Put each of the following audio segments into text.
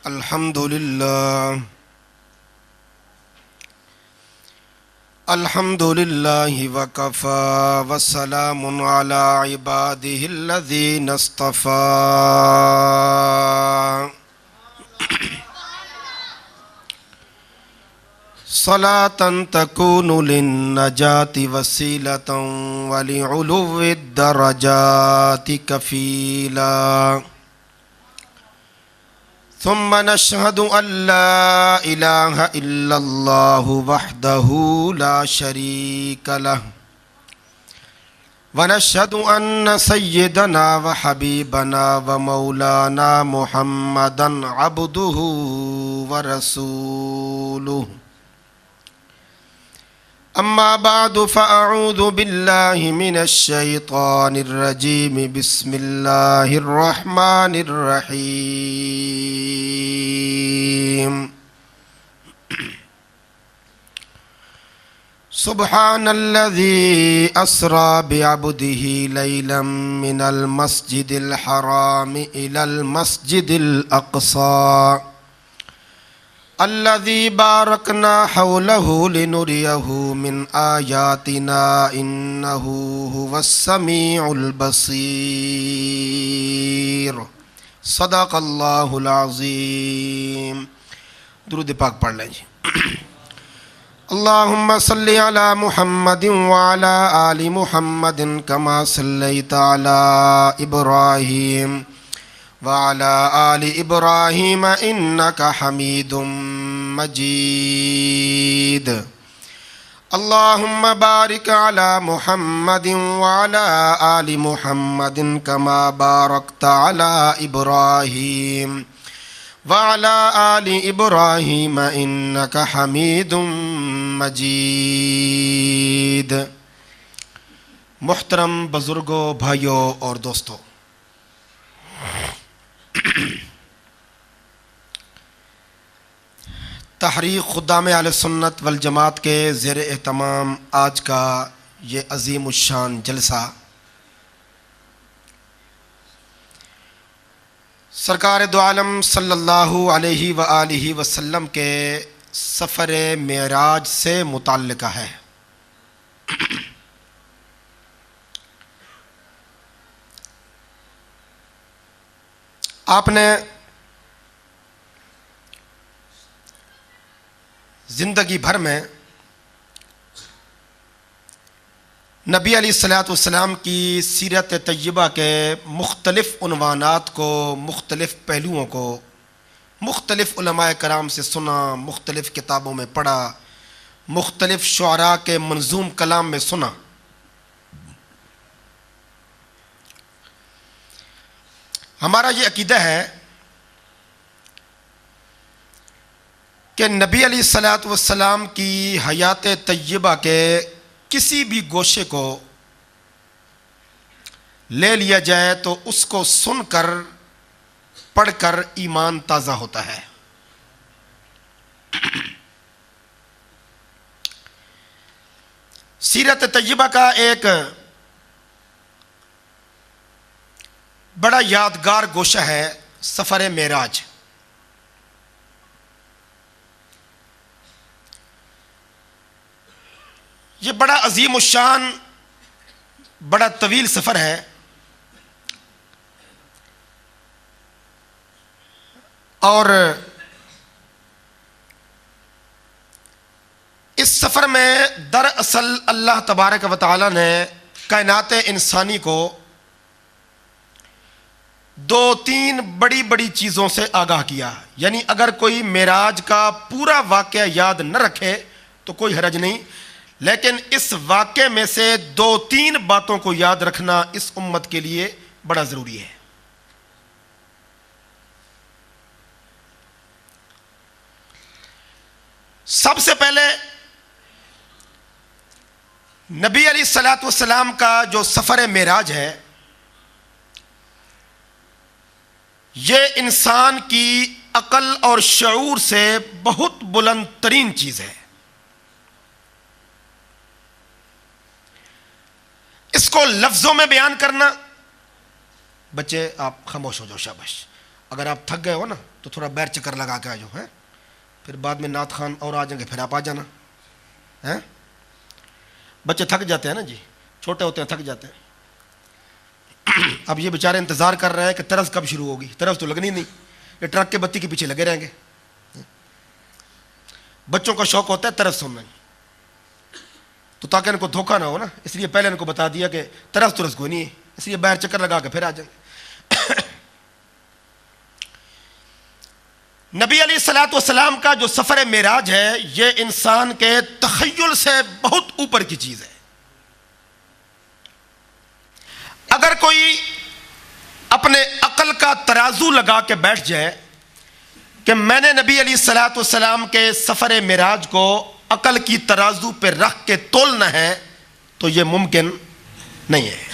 الحمد لله الحمد لله وكفى وسلام على عباده الذين اصطفى صلاة تكون للنجاة وسيلة ولعلو الدرجات كفيلا ثم نشهد أن لا إله إلا الله وحده لا شريك له ونشهد أن سيدنا وحبيبنا ومولانا محمدا عبده ورسوله أما بعد فأعوذ بالله من الشيطان الرجيم بسم الله الرحمن الرحيم سبحان الذي أسرى بعبده ليلا من المسجد الحرام إلى المسجد الأقصى الذي باركنا حوله لنريه من آياتنا إنه هو السميع البصير صدق اللہ العظیم. درود پاک پڑھ لیں جی. اللہم صلی علی محمد وعلی آل محمد کما صلیت علی ابراہیم وعلى آل إبراهيم إنك حميد مجيد. اللهم بارك على محمد وعلى آل محمد كما باركت على إبراهيم وعلى آل إبراهيم إنك حميد مجيد. محترم بزرگوں، بھائیوں اور دوستوں، تحریک خدام اہل سنت والجماعت کے زیر اہتمام آج کا یہ عظیم الشان جلسہ سرکار دو عالم صلی اللہ علیہ وآلہ وسلم کے سفر معراج سے متعلقہ ہے. آپ نے زندگی بھر میں نبی علیہ الصلوۃ والسلام کی سیرت طیبہ کے مختلف عنوانات کو، مختلف پہلوؤں کو مختلف علماء کرام سے سنا، مختلف کتابوں میں پڑھا، مختلف شعراء کے منظوم کلام میں سنا. ہمارا یہ عقیدہ ہے کہ نبی علیہ الصلوۃ والسلام کی حیات طیبہ کے کسی بھی گوشے کو لے لیا جائے تو اس کو سن کر، پڑھ کر ایمان تازہ ہوتا ہے. سیرت طیبہ کا ایک بڑا یادگار گوشہ ہے سفر معراج. یہ بڑا عظیم الشان، بڑا طویل سفر ہے. اور اس سفر میں دراصل اللہ تبارک و تعالی نے کائنات انسانی کو دو تین بڑی بڑی چیزوں سے آگاہ کیا. یعنی اگر کوئی معراج کا پورا واقعہ یاد نہ رکھے تو کوئی حرج نہیں، لیکن اس واقعے میں سے دو تین باتوں کو یاد رکھنا اس امت کے لیے بڑا ضروری ہے. سب سے پہلے نبی علیہ الصلوۃ والسلام کا جو سفر معراج ہے، یہ انسان کی عقل اور شعور سے بہت بلند ترین چیز ہے. اس کو لفظوں میں بیان کرنا، بچے آپ خاموش ہو جاؤ، شاباش، اگر آپ تھک گئے ہو نا تو تھوڑا بیر چکر لگا کے آ جاؤ، ہیں پھر بعد میں نعت خان اور آ جائیں گے، پھر آپ آ جانا، ہیں بچے تھک جاتے ہیں نا جی، چھوٹے ہوتے ہیں تھک جاتے ہیں۔ اب یہ بیچارے انتظار کر رہے ہیں کہ طرز کب شروع ہوگی، طرز تو لگنی نہیں، یہ ٹرک کے بتی کے پیچھے لگے رہیں گے۔ بچوں کا شوق ہوتا ہے طرز سننا، تو تاکہ ان کو دھوکہ نہ ہو نا، اس لیے پہلے ان کو بتا دیا کہ طرز ترز کوئی نہیں ہے، اس لیے باہر چکر لگا کے پھر آ جائیں گے۔ نبی علیہ الصلوۃ والسلام کا جو سفر معراج ہے یہ انسان کے تخیل سے بہت اوپر کی چیز ہے۔ اگر کوئی اپنے عقل کا ترازو لگا کے بیٹھ جائے کہ میں نے نبی علیہ الصلوۃ والسلام کے سفر معراج کو عقل کی ترازو پہ رکھ کے تولنا ہے تو یہ ممکن نہیں ہے۔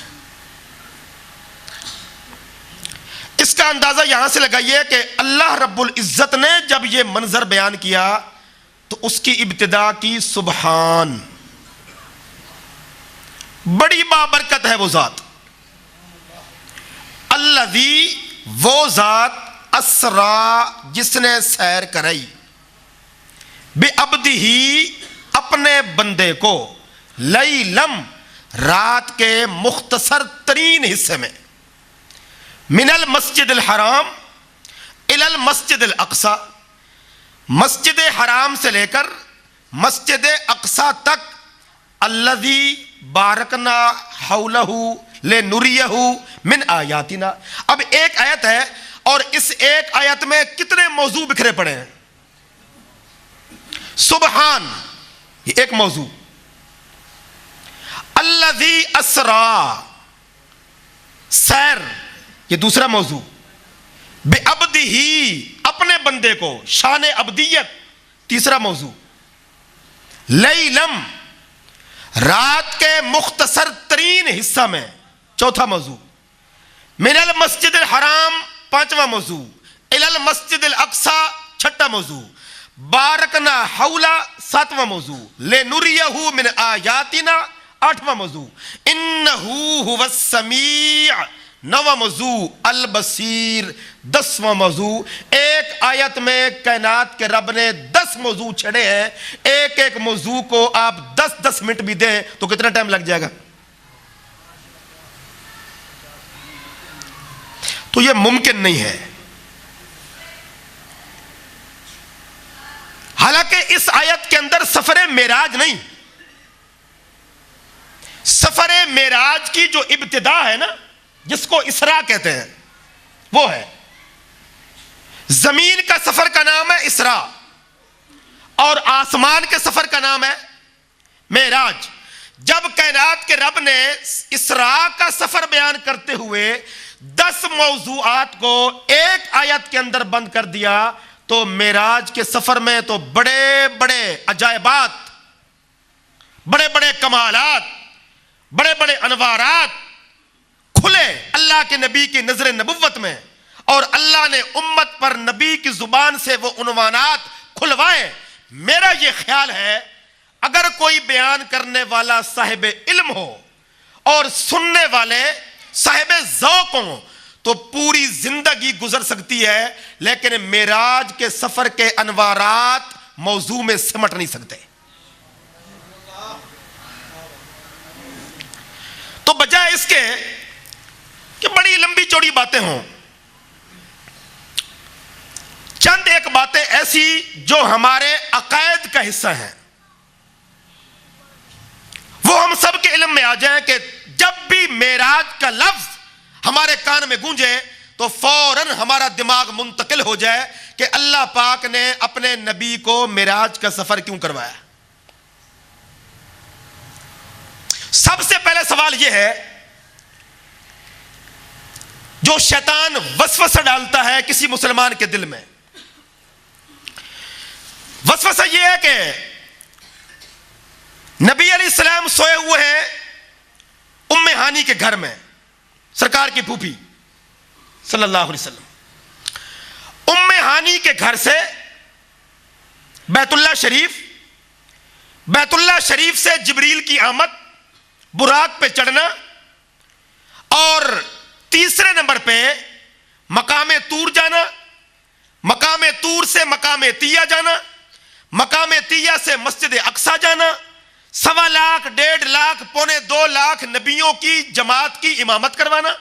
اس کا اندازہ یہاں سے لگائیے کہ اللہ رب العزت نے جب یہ منظر بیان کیا تو اس کی ابتدا کی سبحان، بڑی بابرکت ہے وہ ذات، الذی وہ ذات اسرا جس نے سیر کرائی، بعبدہ اپنے بندے کو، لیلم رات کے مختصر ترین حصے میں، من المسجد الحرام الی المسجد الاقصی، مسجد حرام سے لے کر مسجد اقصی تک، الذی بارکنا حولہ لنریہ من آیاتنا۔ اب ایک آیت ہے اور اس ایک آیت میں کتنے موضوع بکھرے پڑے ہیں۔ سبحان یہ ایک موضوع، الذی اسرا سیر یہ دوسرا موضوع، بعبدہ اپنے بندے کو، شان عبدیت تیسرا موضوع، لیلم رات کے مختصر ترین حصہ میں چوتھا موضوع، من المسجد الحرام پانچواں موضوع، الی المسجد الاقصی چھٹا موضوع، بارکنا حولا ساتواں موضوع، لنریہ من آیاتنا آٹھواں موضوع، انہو هو السمیع نواں موضوع، البصیر دسواں موضوع۔ ایک آیت میں کائنات کے رب نے 10 موضوع چھڑے ہیں، ایک ایک موضوع کو آپ 10 منٹ بھی دیں تو کتنا ٹائم لگ جائے گا؟ تو یہ ممکن نہیں ہے۔ حالانکہ اس آیت کے اندر سفر معراج نہیں، سفر معراج کی جو ابتدا ہے نا، جس کو اسراء کہتے ہیں، وہ ہے زمین کا سفر کا نام ہے اسراء، اور آسمان کے سفر کا نام ہے معراج۔ جب کائنات کے رب نے اسراء کا سفر بیان کرتے ہوئے 10 موضوعات کو ایک آیت کے اندر بند کر دیا تو معراج کے سفر میں تو بڑے بڑے عجائبات، بڑے بڑے کمالات، بڑے بڑے انوارات کھلے اللہ کے نبی کی نظر نبوت میں، اور اللہ نے امت پر نبی کی زبان سے وہ عنوانات کھلوائے۔ میرا یہ خیال ہے اگر کوئی بیان کرنے والا صاحب علم ہو اور سننے والے صاحب ذوق ہوں تو پوری زندگی گزر سکتی ہے، لیکن معراج کے سفر کے انوارات موضوع میں سمٹ نہیں سکتے۔ تو بجائے اس کے کہ بڑی لمبی چوڑی باتیں ہوں، چند ایک باتیں ایسی جو ہمارے عقائد کا حصہ ہیں وہ ہم سب کے علم میں آ جائیں کہ جب بھی معراج کا لفظ ہمارے کان میں گونجے تو فوراً ہمارا دماغ منتقل ہو جائے کہ اللہ پاک نے اپنے نبی کو معراج کا سفر کیوں کروایا۔ سب سے پہلے سوال یہ ہے جو شیطان وسوسہ ڈالتا ہے کسی مسلمان کے دل میں، وسوسہ یہ ہے کہ نبی علیہ السلام سوئے ہوئے ہیں ام ہانی کے گھر میں، سرکار کی پھوپھی صلی اللہ علیہ وسلم۔ ام ہانی کے گھر سے بیت اللہ شریف، بیت اللہ شریف سے جبریل کی آمد، براق پہ چڑھنا، اور تیسرے نمبر پہ مقام طور جانا، مقام طور سے مقام تیہ جانا، مقام تیہ سے مسجد اقصی جانا، 1.25 لاکھ 1.5 لاکھ 2.25 لاکھ نبیوں کی جماعت کی امامت کروانا،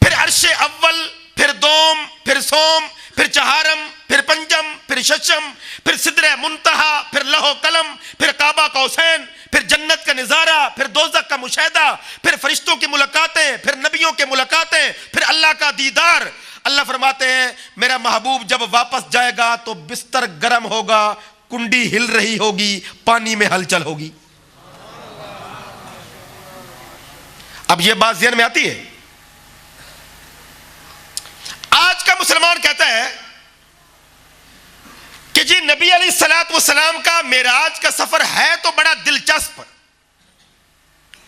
پھر عرش اول، پھر دوم، پھر سوم، پھر چہارم، پھر پنجم، پھر ششم، پھر سدرہ منتہا، پھر لوح قلم، پھر کعبہ قوسین، پھر جنت کا نظارہ، پھر دوزخ کا مشاہدہ، پھر فرشتوں کی ملاقاتیں، پھر نبیوں کی ملاقاتیں، پھر اللہ کا دیدار۔ اللہ فرماتے ہیں میرا محبوب جب واپس جائے گا تو بستر گرم ہوگا، کنڈی ہل رہی ہوگی، پانی میں ہلچل ہوگی۔ اب یہ بات ذہن میں آتی ہے؟ آج کا مسلمان کہتا ہے کہ جی نبی علیہ الصلوۃ والسلام کا معراج کا سفر ہے تو بڑا دلچسپ،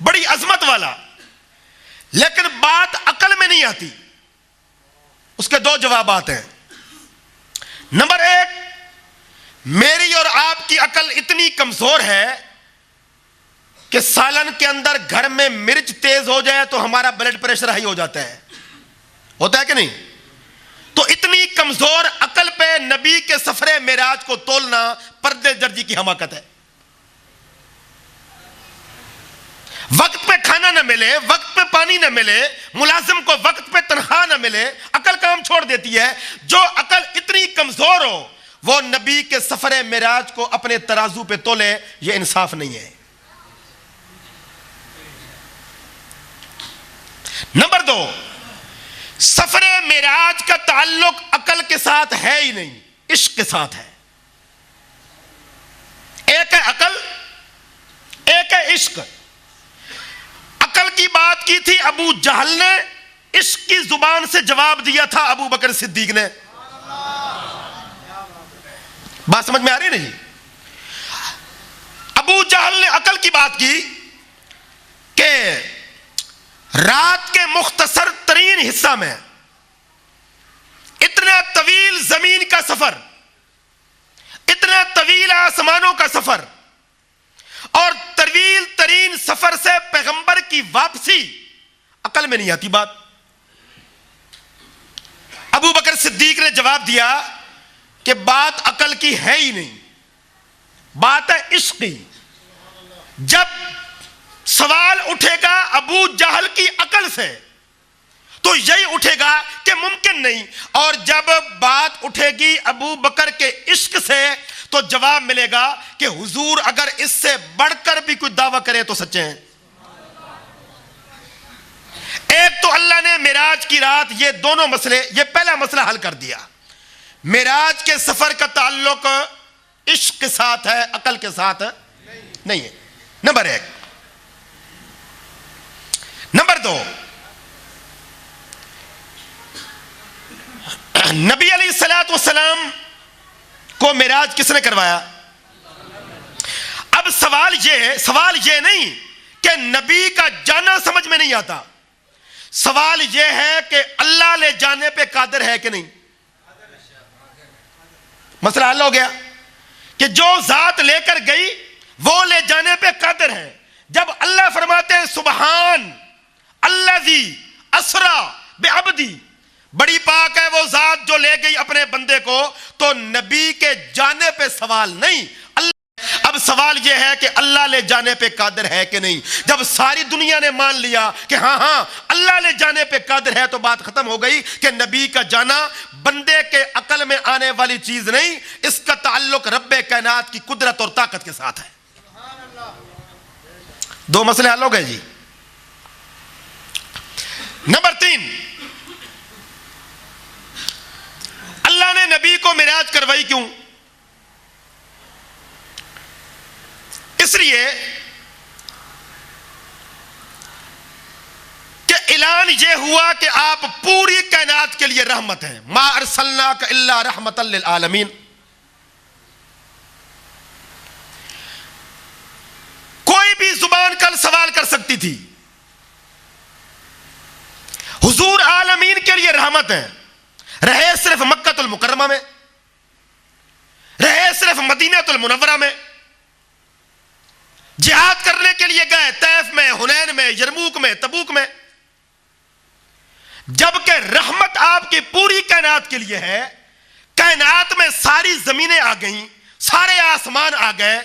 بڑی عظمت والا، لیکن بات عقل میں نہیں آتی۔ اس کے 2 جوابات ہیں۔ نمبر 1، میری اور آپ کی عقل اتنی کمزور ہے کہ سالن کے اندر گھر میں مرچ تیز ہو جائے تو ہمارا بلڈ پریشر ہائی ہو جاتا ہے، ہوتا ہے کہ نہیں؟ تو اتنی کمزور عقل پہ نبی کے سفر معراج کو تولنا پردے درجی کی حماقت ہے۔ وقت پہ کھانا نہ ملے، وقت پہ پانی نہ ملے، ملازم کو وقت پہ تنخواہ نہ ملے، عقل کام چھوڑ دیتی ہے۔ جو عقل اتنی کمزور ہو وہ نبی کے سفر معراج کو اپنے ترازو پہ تولے، یہ انصاف نہیں ہے۔ نمبر 2، سفر معراج کا تعلق عقل کے ساتھ ہے ہی نہیں، عشق کے ساتھ ہے۔ ایک ہے عقل، ایک ہے عشق۔ عقل کی بات کی تھی ابو جہل نے، عشق کی زبان سے جواب دیا تھا ابو بکر صدیق نے۔ بات سمجھ میں آ رہی نہیں؟ ابو جہل نے عقل کی بات کی کہ رات کے مختصر ترین حصہ میں اتنا طویل زمین کا سفر، اتنا طویل آسمانوں کا سفر، اور طویل ترین سفر سے پیغمبر کی واپسی، عقل میں نہیں آتی بات۔ ابو بکر صدیق نے جواب دیا کہ بات عقل کی ہے ہی نہیں، بات ہے عشق کی۔ جب سوال اٹھے گا ابو جہل کی عقل سے تو یہی اٹھے گا کہ ممکن نہیں، اور جب بات اٹھے گی ابو بکر کے عشق سے تو جواب ملے گا کہ حضور اگر اس سے بڑھ کر بھی کوئی دعویٰ کرے تو سچے ہیں۔ ایک تو اللہ نے معراج کی رات یہ دونوں مسئلے، یہ پہلا مسئلہ حل کر دیا۔ معراج کے سفر کا تعلق عشق کے ساتھ ہے، عقل کے ساتھ نہیں ہے۔ نمبر 1۔ نمبر 2، نبی علیہ الصلوۃ والسلام کو معراج کس نے کروایا؟ اب سوال یہ نہیں کہ نبی کا جانا سمجھ میں نہیں آتا، سوال یہ ہے کہ اللہ لے جانے پہ قادر ہے کہ نہیں۔ مسئلہ حل ہو گیا کہ جو ذات لے کر گئی وہ لے جانے پہ قادر ہے۔ جب اللہ فرماتے ہیں سبحان الذی اسری بعبدی، بڑی پاک ہے وہ ذات جو لے گئی اپنے بندے کو، تو نبی کے جانے پہ سوال نہیں۔ اب سوال یہ ہے کہ اللہ لے جانے پہ قادر ہے کہ نہیں۔ جب ساری دنیا نے مان لیا کہ ہاں اللہ لے جانے پہ قادر ہے تو بات ختم ہو گئی کہ نبی کا جانا بندے کے عقل میں آنے والی چیز نہیں، اس کا تعلق رب کائنات کی قدرت اور طاقت کے ساتھ ہے۔ 2 مسئلے حل ہو گئے جی۔ نمبر 3، اللہ نے نبی کو معراج کروائی کیوں؟ اس لیے کہ اعلان یہ ہوا کہ آپ پوری کائنات کے لیے رحمت ہیں، ما ارسلناک الا رحمتا للعالمین۔ کوئی بھی زبان کل سوال کر سکتی تھی، حضور عالمین کے لیے رحمت ہیں، رہے صرف مکہ المکرمہ میں، رہے صرف مدینہ المنورہ میں، جہاد کرنے کے لیے گئے طیف میں، حنین میں، یرموک میں، تبوک میں، جبکہ رحمت آپ کی پوری کائنات کے لیے ہے. کائنات میں ساری زمینیں آ گئیں, سارے آسمان آ گئے,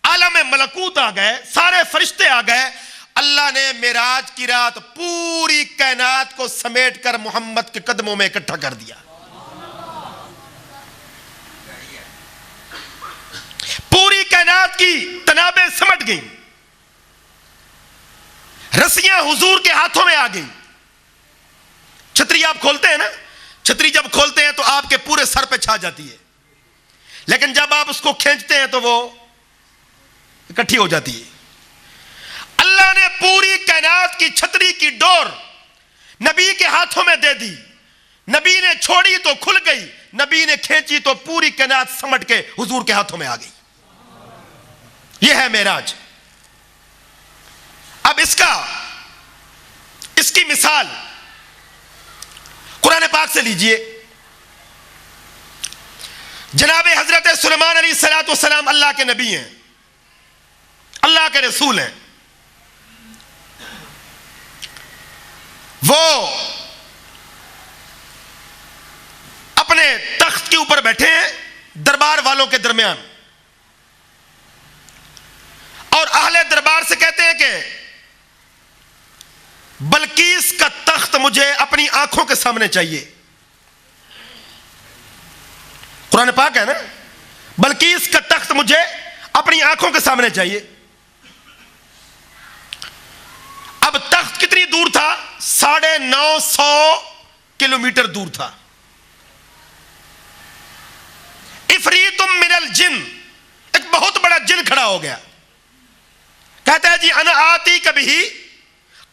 عالم ملکوت آ گئے, سارے فرشتے آ گئے. اللہ نے معراج کی رات پوری کائنات کو سمیٹ کر محمد کے قدموں میں اکٹھا کر دیا. پوری کائنات کی تنابیں سمٹ گئیں, رسیاں حضور کے ہاتھوں میں آ گئیں. چھتری آپ کھولتے ہیں نا, چھتری جب کھولتے ہیں تو آپ کے پورے سر پہ چھا جاتی ہے, لیکن جب آپ اس کو کھینچتے ہیں تو وہ اکٹھی ہو جاتی ہے. اللہ نے پوری کائنات کی چھتری کی ڈور نبی کے ہاتھوں میں دے دی. نبی نے چھوڑی تو کھل گئی, نبی نے کھینچی تو پوری کائنات سمٹ کے حضور کے ہاتھوں میں آ گئی. یہ ہے معراج. اب اس کی مثال قرآن پاک سے لیجئے. جناب حضرت سلیمان علیہ السلام اللہ کے نبی ہیں, اللہ کے رسول ہیں. وہ اپنے تخت کے اوپر بیٹھے ہیں دربار والوں کے درمیان, اور اہل دربار سے کہتے ہیں کہ بلقیس کا تخت مجھے اپنی آنکھوں کے سامنے چاہیے. قرآن پاک ہے نا, بلقیس کا تخت مجھے اپنی آنکھوں کے سامنے چاہیے. اب تخت کتنی دور تھا؟ 950 کلومیٹر دور تھا. افریت من الجن, ایک بہت بڑا جن کھڑا ہو گیا, کہتا ہے جی انا آتی کبھی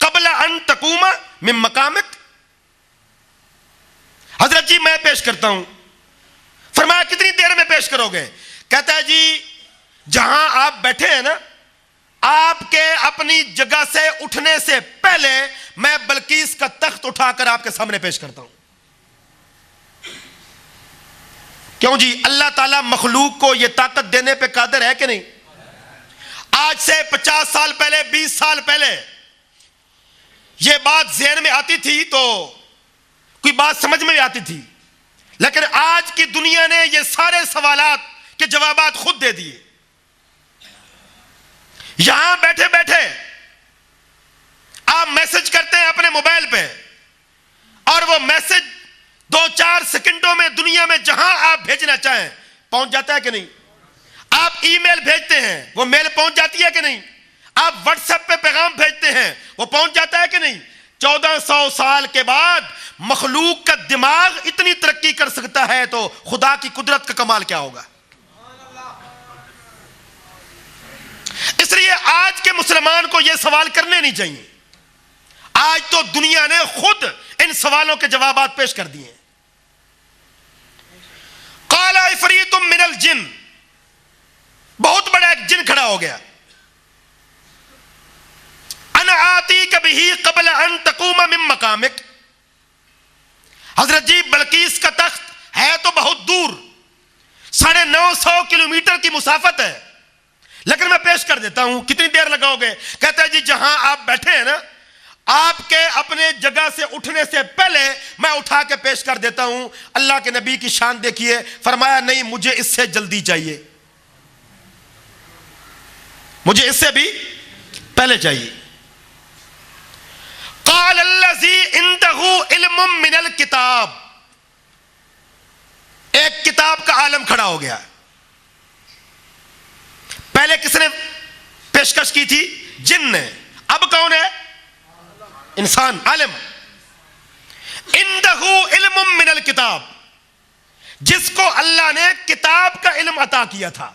قبل ان تقوم من مقامک. حضرت جی میں پیش کرتا ہوں. فرمایا کتنی دیر میں پیش کرو گے؟ کہتا ہے جی جہاں آپ بیٹھے ہیں نا, آپ کے اپنی جگہ سے اٹھنے سے پہلے میں بلقیس کا تخت اٹھا کر آپ کے سامنے پیش کرتا ہوں. کیوں جی؟ اللہ تعالیٰ مخلوق کو یہ طاقت دینے پہ قادر ہے کہ نہیں؟ آج سے 50 سال پہلے, 20 سال پہلے یہ بات ذہن میں آتی تھی تو کوئی بات سمجھ میں بھی آتی تھی, لیکن آج کی دنیا نے یہ سارے سوالات کے جوابات خود دے دیے. یہاں بیٹھے بیٹھے آپ میسج کرتے ہیں اپنے موبائل پہ, اور وہ میسج 2-4 سیکنڈوں میں دنیا میں جہاں آپ بھیجنا چاہیں پہنچ جاتا ہے کہ نہیں؟ آپ ای میل بھیجتے ہیں, وہ میل پہنچ جاتی ہے کہ نہیں؟ آپ واٹس ایپ پہ پیغام بھیجتے ہیں, وہ پہنچ جاتا ہے کہ نہیں؟ 1400 سال کے بعد مخلوق کا دماغ اتنی ترقی کر سکتا ہے تو خدا کی قدرت کا کمال کیا ہوگا؟ اس لیے آج کے مسلمان کو یہ سوال کرنے نہیں چاہیے. آج تو دنیا نے خود ان سوالوں کے جوابات پیش کر دیے. قال عفریت من الجن, بہت بڑا ایک جن کھڑا ہو گیا. انا آتیک بہ قبل ان تقوم من مقامک. حضرت جی بلقیس کا تخت ہے تو بہت دور, 950 کلومیٹر کی مسافت ہے, لیکن میں پیش کر دیتا ہوں. کتنی دیر لگاؤ گے؟ کہتا ہے جی جہاں آپ بیٹھے ہیں نا, آپ کے اپنے جگہ سے اٹھنے سے پہلے میں اٹھا کے پیش کر دیتا ہوں. اللہ کے نبی کی شان دیکھیے, فرمایا نہیں مجھے اس سے جلدی چاہیے, مجھے اس سے بھی پہلے چاہیے. قال الذی عنده علم من الکتاب, ایک کتاب کا عالم کھڑا ہو گیا. پہلے کس نے پیشکش کی تھی؟ جن نے. اب کون ہے؟ انسان, عالم. عنده علم من الکتاب, جس کو اللہ نے کتاب کا علم عطا کیا تھا.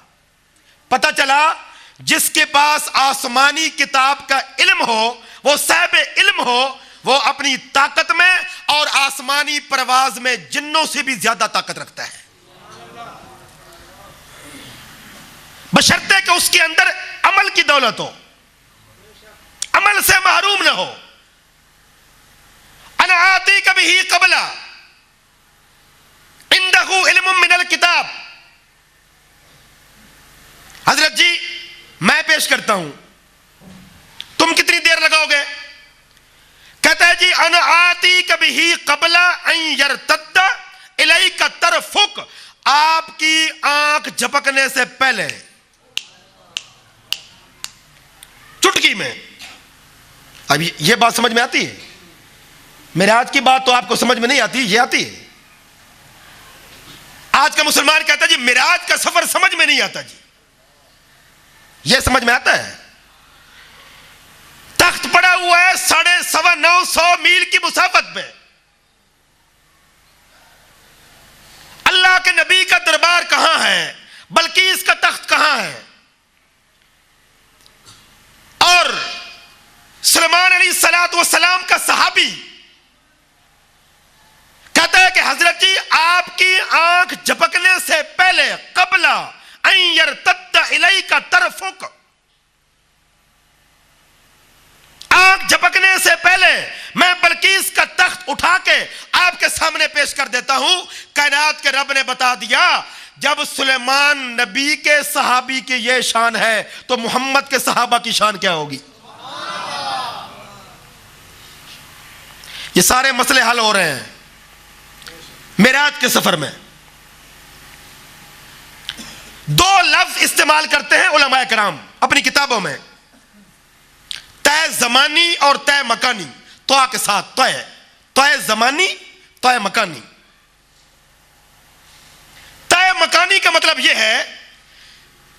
پتہ چلا جس کے پاس آسمانی کتاب کا علم ہو, وہ صاحب علم ہو, وہ اپنی طاقت میں اور آسمانی پرواز میں جنوں سے بھی زیادہ طاقت رکھتا ہے, بشرطے کہ اس کے اندر عمل کی دولت ہو, عمل سے محروم نہ ہو. انا آتیک بہ قبل عنده علم من الکتاب. حضرت جی میں پیش کرتا ہوں, تم کتنی دیر لگاؤ گے؟ کہتا ہے جی ان آتیک بہ قبل ان یرتد الیک طرفک، آپ کی آنکھ جھپکنے سے پہلے، چٹکی میں. اب یہ بات سمجھ میں آتی ہے؟ معراج کی بات تو آپ کو سمجھ میں نہیں آتی، یہ آتی ہے. آج کا مسلمان کہتا ہے جی معراج کا سفر سمجھ میں نہیں آتا. جی یہ سمجھ میں آتا ہے؟ تخت پڑا ہوا ہے 950 میل کی مسافت پہ، اللہ کے نبی کا دربار کہاں ہے، بلقیس کا تخت کہاں ہے، اور سلیمان علیہ السلام کا صحابی کہتا ہے کہ حضرت جی آپ کی آنکھ جھپکنے سے پہلے، قبل ان یرتد الیک طرفک، آنکھ جھپکنے سے پہلے میں بلقیس کا تخت اٹھا کے آپ کے سامنے پیش کر دیتا ہوں. کائنات کے رب نے بتا دیا جب سلیمان نبی کے صحابی کی یہ شان ہے تو محمد کے صحابہ کی شان کیا ہوگی؟ یہ سارے مسئلے حل ہو رہے ہیں معراج کے سفر میں. 2 لفظ استعمال کرتے ہیں علماء کرام اپنی کتابوں میں، طے زمانی اور طے مکانی، طے کے ساتھ طے زمانی، طے مکانی. طے مکانی کا مطلب یہ ہے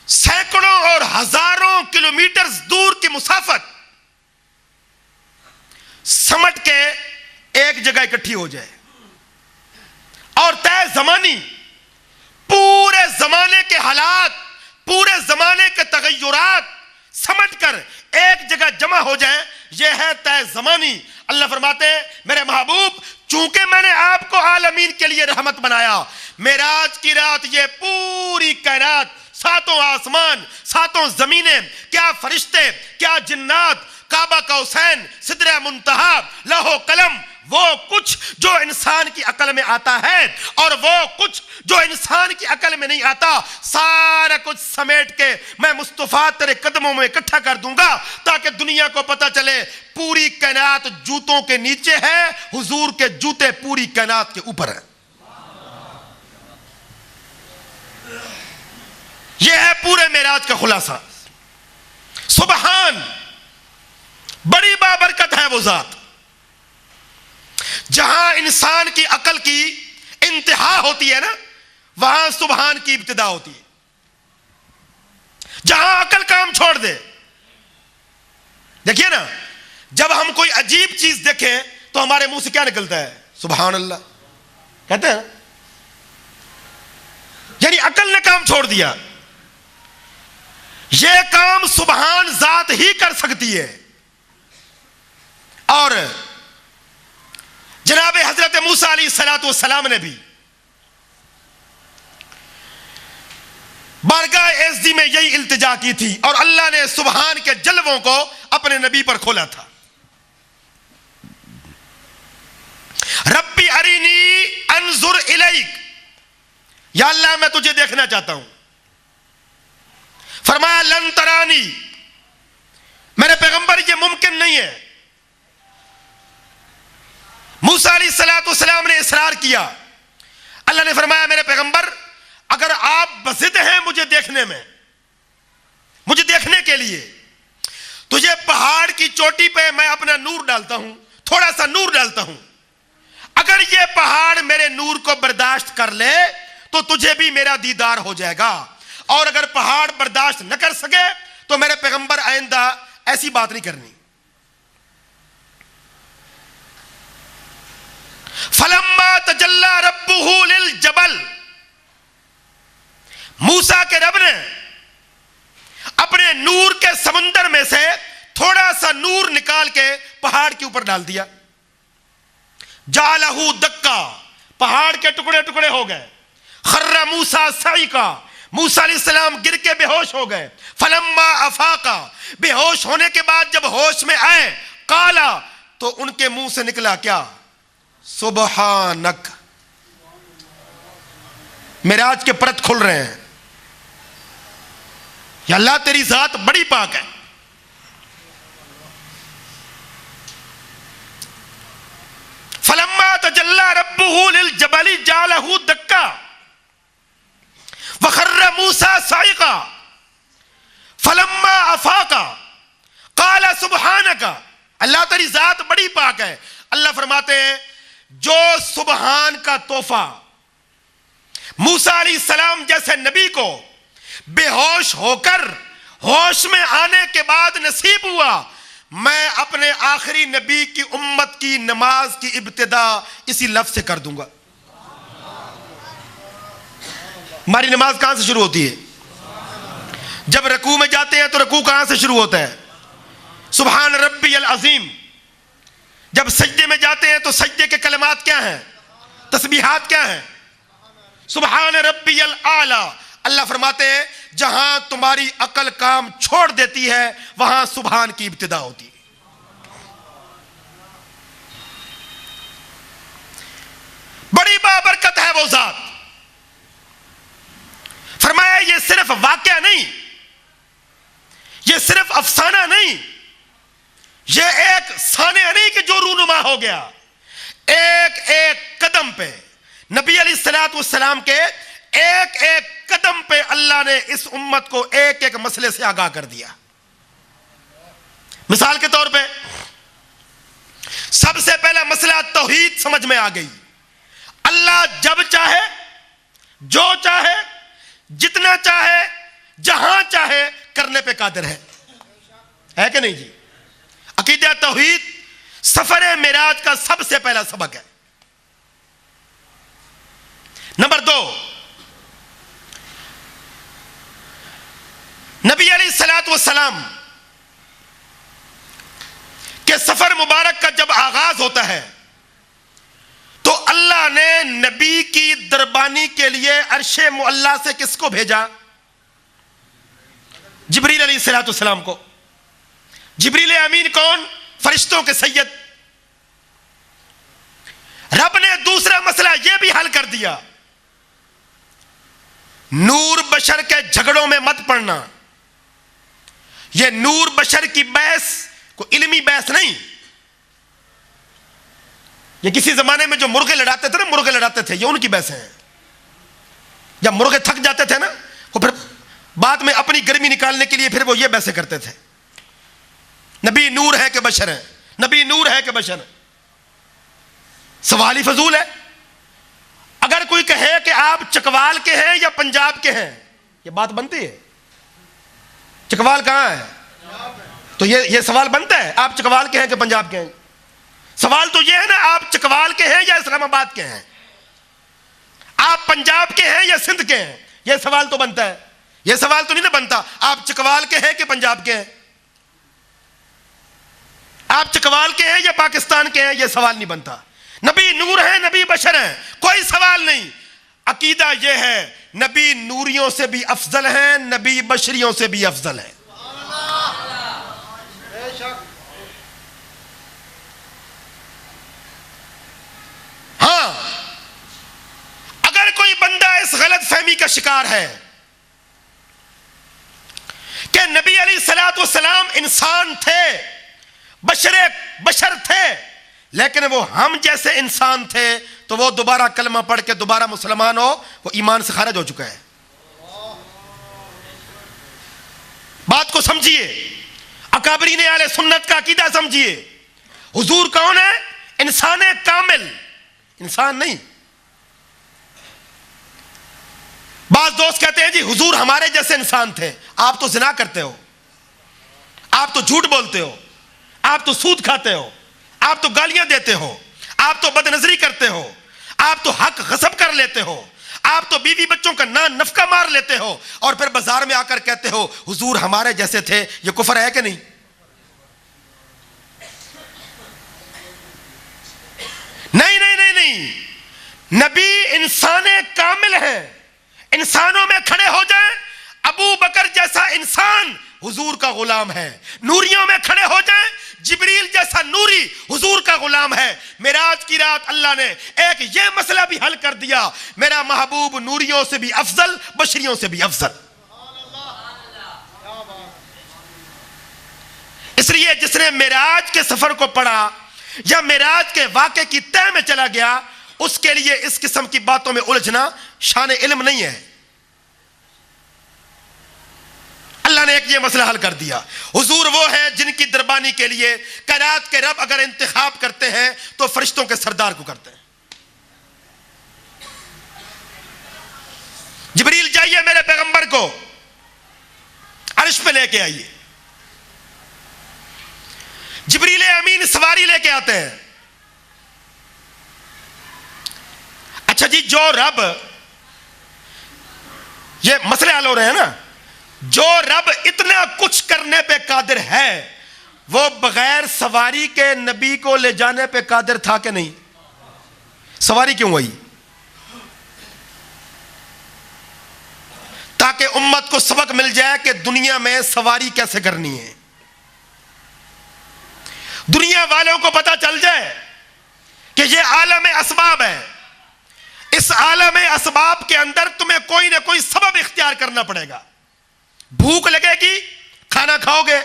سینکڑوں اور ہزاروں کلومیٹر دور کی مسافت سمٹ کے ایک جگہ اکٹھی ہو جائے. اور طے زمانی پورے زمانے کے حالات، پورے زمانے کے تغیرات سمٹ کر ایک جگہ جمع ہو جائیں، یہ ہے طے زمانی. اللہ فرماتے ہیں میرے محبوب چونکہ میں نے آپ کو عالمین کے لیے رحمت بنایا، معراج کی رات یہ پوری کائنات، 7 آسمان، 7 زمینیں، کیا فرشتے، کیا جنات، کعبہ قوسین، سدرہ منتہا، لوح و قلم، وہ کچھ جو انسان کی عقل میں آتا ہے اور وہ کچھ جو انسان کی عقل میں نہیں آتا، سارا کچھ سمیٹ کے میں مصطفیٰ تیرے قدموں میں اکٹھا کر دوں گا تاکہ دنیا کو پتہ چلے پوری کائنات جوتوں کے نیچے ہے، حضور کے جوتے پوری کائنات کے اوپر ہیں. یہ ہے پورے معراج کا خلاصہ. سبحان، بڑی بابرکت ہے وہ ذات جہاں انسان کی عقل کی انتہا ہوتی ہے نا، وہاں سبحان کی ابتدا ہوتی ہے. جہاں عقل کام چھوڑ دے، دیکھیے نا جب ہم کوئی عجیب چیز دیکھیں تو ہمارے منہ سے کیا نکلتا ہے؟ سبحان اللہ کہتے ہیں. یعنی عقل نے کام چھوڑ دیا. یہ کام سبحان ذات ہی کر سکتی ہے. اور جناب حضرت موسیٰ علیہ السلام نے بھی بارگاہ اعزی میں یہی التجا کی تھی اور اللہ نے سبحان کے جلووں کو اپنے نبی پر کھولا تھا. ربی ارینی انظر الیک، یا اللہ میں تجھے دیکھنا چاہتا ہوں. فرمایا لن ترانی، میرے پیغمبر یہ ممکن نہیں ہے. موسیٰ علیہ السلام نے اصرار کیا. اللہ نے فرمایا میرے پیغمبر اگر آپ بضد ہیں مجھے دیکھنے میں، مجھے دیکھنے کے لیے، تجھے پہاڑ کی چوٹی پہ میں اپنا نور ڈالتا ہوں، تھوڑا سا نور ڈالتا ہوں. اگر یہ پہاڑ میرے نور کو برداشت کر لے تو تجھے بھی میرا دیدار ہو جائے گا، اور اگر پہاڑ برداشت نہ کر سکے تو میرے پیغمبر آئندہ ایسی بات نہیں کرنی. فلما تجلی ربہ للجبل، موسیٰ کے رب نے اپنے نور کے سمندر میں سے تھوڑا سا نور نکال کے پہاڑ کے اوپر ڈال دیا. جعلہ دکا، پہاڑ کے ٹکڑے ٹکڑے ہو گئے. خر موسیٰ صعقا، موسیٰ علیہ السلام گر کے بے ہوش ہو گئے. فلما افاقا، بے ہوش ہونے کے بعد جب ہوش میں آئے، قالا، تو ان کے منہ سے نکلا کیا؟ سبحانک. معراج کے پرت کھل رہے ہیں. یا اللہ تیری ذات بڑی پاک ہے. تجلی ربہ للجبل جعلہ دکا وخر موسیٰ صعقا فلما افاق قال سبحانک. اللہ تیری ذات بڑی پاک ہے. اللہ فرماتے ہیں جو سبحان کا تحفہ موسیٰ علیہ السلام جیسے نبی کو بے ہوش ہو کر ہوش میں آنے کے بعد نصیب ہوا، میں اپنے آخری نبی کی امت کی نماز کی ابتدا اسی لفظ سے کر دوں گا. ہماری نماز کہاں سے شروع ہوتی ہے؟ جب رکوع میں جاتے ہیں تو رکوع کہاں سے شروع ہوتا ہے؟ سبحان ربی العظیم. جب سجدے میں جاتے ہیں تو سجدے کے کلمات کیا ہیں؟ تسبیحات کیا ہیں؟ سبحان ربی الاعلی. اللہ فرماتے ہیں جہاں تمہاری عقل کام چھوڑ دیتی ہے وہاں سبحان کی ابتدا ہوتی ہے. بڑی بابرکت ہے وہ ذات. فرمایا یہ صرف واقعہ نہیں، یہ صرف افسانہ نہیں، یہ ایک سانحہ نہیں کہ جو رونما ہو گیا. ایک ایک قدم پہ نبی علیہ الصلوۃ والسلام کے ایک ایک قدم پہ اللہ نے اس امت کو ایک ایک مسئلے سے آگاہ کر دیا. مثال کے طور پہ سب سے پہلا مسئلہ توحید سمجھ میں آ گئی. اللہ جب چاہے، جو چاہے، جتنا چاہے، جہاں چاہے کرنے پہ قادر ہے کہ نہیں جی؟ عقیدہ توحید سفر معراج کا سب سے پہلا سبق ہے. نمبر 2، نبی علیہ الصلوۃ والسلام کے سفر مبارک کا جب آغاز ہوتا ہے تو اللہ نے نبی کی دربانی کے لیے عرش معلی سے کس کو بھیجا؟ جبریل علیہ الصلوۃ والسلام کو. جبریل امین کون؟ فرشتوں کے سید. رب نے دوسرا مسئلہ یہ بھی حل کر دیا، نور بشر کے جھگڑوں میں مت پڑنا. یہ نور بشر کی بحث کوئی علمی بحث نہیں. یہ کسی زمانے میں جو مرغے لڑاتے تھے نا، مرغے لڑاتے تھے، یہ ان کی بحثیں ہیں. جب مرغے تھک جاتے تھے نا وہ پھر بعد میں اپنی گرمی نکالنے کے لیے پھر وہ یہ بحثیں کرتے تھے. نبی نور ہے کہ بشر ہے؟ نبی نور ہے کہ بشر ہے؟ سوال ہی فضول ہے. اگر کوئی کہے کہ آپ چکوال کے ہیں یا پنجاب کے ہیں، یہ بات بنتی ہے؟ چکوال کہاں ہے؟ تو یہ سوال بنتا ہے آپ چکوال کے ہیں کہ پنجاب کے ہیں؟ سوال تو یہ ہے نا آپ چکوال کے ہیں یا اسلام آباد کے ہیں؟ آپ پنجاب کے ہیں یا سندھ کے ہیں؟ یہ سوال تو بنتا ہے. یہ سوال تو نہیں نا بنتا آپ چکوال کے ہیں کہ پنجاب کے ہیں؟ آپ چکوال کے ہیں یا پاکستان کے ہیں؟ یہ سوال نہیں بنتا. نبی نور ہیں، نبی بشر ہیں، کوئی سوال نہیں. عقیدہ یہ ہے نبی نوریوں سے بھی افضل ہیں، نبی بشریوں سے بھی افضل ہیں. ہاں اگر کوئی بندہ اس غلط فہمی کا شکار ہے کہ نبی علیہ الصلوۃ والسلام انسان تھے، بشر تھے، لیکن وہ ہم جیسے انسان تھے، تو وہ دوبارہ کلمہ پڑھ کے دوبارہ مسلمان ہو، وہ ایمان سے خارج ہو چکا ہے. بات کو سمجھیے، اکابرین اہل سنت کا عقیدہ سمجھیے. حضور کون ہے؟ انسان کامل، انسان نہیں. بعض دوست کہتے ہیں جی حضور ہمارے جیسے انسان تھے. آپ تو زنا کرتے ہو، آپ تو جھوٹ بولتے ہو، آپ تو سود کھاتے ہو، آپ تو گالیاں دیتے ہو، آپ تو بد نظری کرتے ہو، آپ تو حق غصب کر لیتے ہو، آپ تو بیوی بچوں کا نفقہ مار لیتے ہو، اور پھر بازار میں آ کر کہتے ہو حضور ہمارے جیسے تھے. یہ کفر ہے کہ نہیں؟ نہیں نہیں نہیں نہیں. نبی انسان کامل ہیں. انسانوں میں کھڑے ہو جائیں، ابو بکر جیسا انسان حضور کا غلام ہے. نوریوں میں کھڑے ہو جائیں، جبریل جیسا نوری حضور کا غلام ہے. معراج کی رات اللہ نے ایک یہ مسئلہ بھی حل کر دیا، میرا محبوب نوریوں سے بھی افضل، بشریوں سے بھی افضل. اس لیے جس نے معراج کے سفر کو پڑھا، یا معراج کے واقعے کی تہ میں چلا گیا، اس کے لیے اس قسم کی باتوں میں الجھنا شان علم نہیں ہے۔ اللہ نے ایک یہ مسئلہ حل کر دیا۔ حضور وہ ہے جن کی دربانی کے لیے کائنات کے رب اگر انتخاب کرتے ہیں تو فرشتوں کے سردار کو کرتے ہیں۔ جبریل جائیے میرے پیغمبر کو عرش پہ لے کے آئیے، جبریل امین سواری لے کے آتے ہیں۔ اچھا جی، جو رب، یہ مسئلے حل ہو رہے ہیں نا، جو رب اتنا کچھ کرنے پہ قادر ہے وہ بغیر سواری کے نبی کو لے جانے پہ قادر تھا کہ نہیں؟ سواری کیوں ہوئی؟ تاکہ امت کو سبق مل جائے کہ دنیا میں سواری کیسے کرنی ہے، دنیا والوں کو پتا چل جائے کہ یہ عالم اسباب ہے، اس عالم اسباب کے اندر تمہیں کوئی نہ کوئی سبب اختیار کرنا پڑے گا۔ بھوک لگے گی کھانا کھاؤ گے،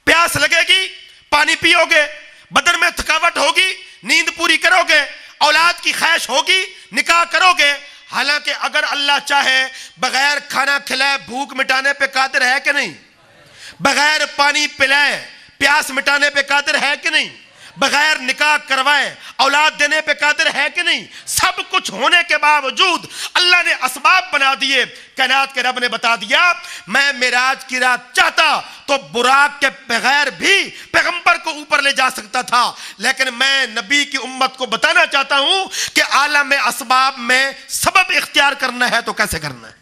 پیاس لگے گی پانی پیو گے، بدن میں تھکاوٹ ہوگی نیند پوری کرو گے، اولاد کی خواہش ہوگی نکاح کرو گے۔ حالانکہ اگر اللہ چاہے بغیر کھانا کھلائے بھوک مٹانے پہ قادر ہے کہ نہیں؟ بغیر پانی پلائے پیاس مٹانے پہ قادر ہے کہ نہیں؟ بغیر نکاح کروائے اولاد دینے پہ قادر ہے کہ نہیں؟ سب کچھ ہونے کے باوجود اللہ نے اسباب بنا دیے۔ کائنات کے رب نے بتا دیا میں معراج کی رات چاہتا تو براق کے بغیر بھی پیغمبر کو اوپر لے جا سکتا تھا، لیکن میں نبی کی امت کو بتانا چاہتا ہوں کہ عالم اسباب میں سبب اختیار کرنا ہے تو کیسے کرنا ہے۔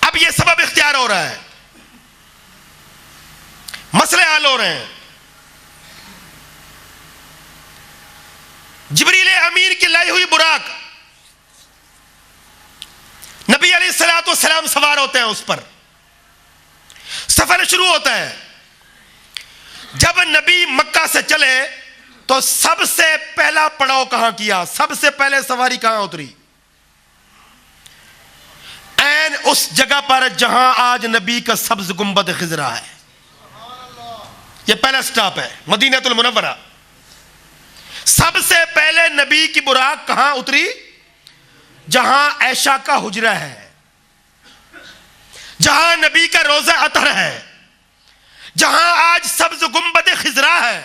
اب یہ سبب اختیار ہو رہا ہے، مسئلے حل ہو رہے ہیں۔ جبریل امین کی لائی ہوئی براق، نبی علیہ السلام سوار ہوتے ہیں اس پر، سفر شروع ہوتا ہے۔ جب نبی مکہ سے چلے تو سب سے پہلا پڑاؤ کہاں کیا؟ سب سے پہلے سواری کہاں اتری؟ این اس جگہ پر جہاں آج نبی کا سبز گنبد خضرا ہے۔ یہ پہلا سٹاپ ہے مدینہ المنورہ۔ سب سے پہلے نبی کی براق کہاں اتری؟ جہاں عائشہ کا حجرہ ہے، جہاں نبی کا روضہ اطہر ہے، جہاں آج سبز گنبد خضرا ہے۔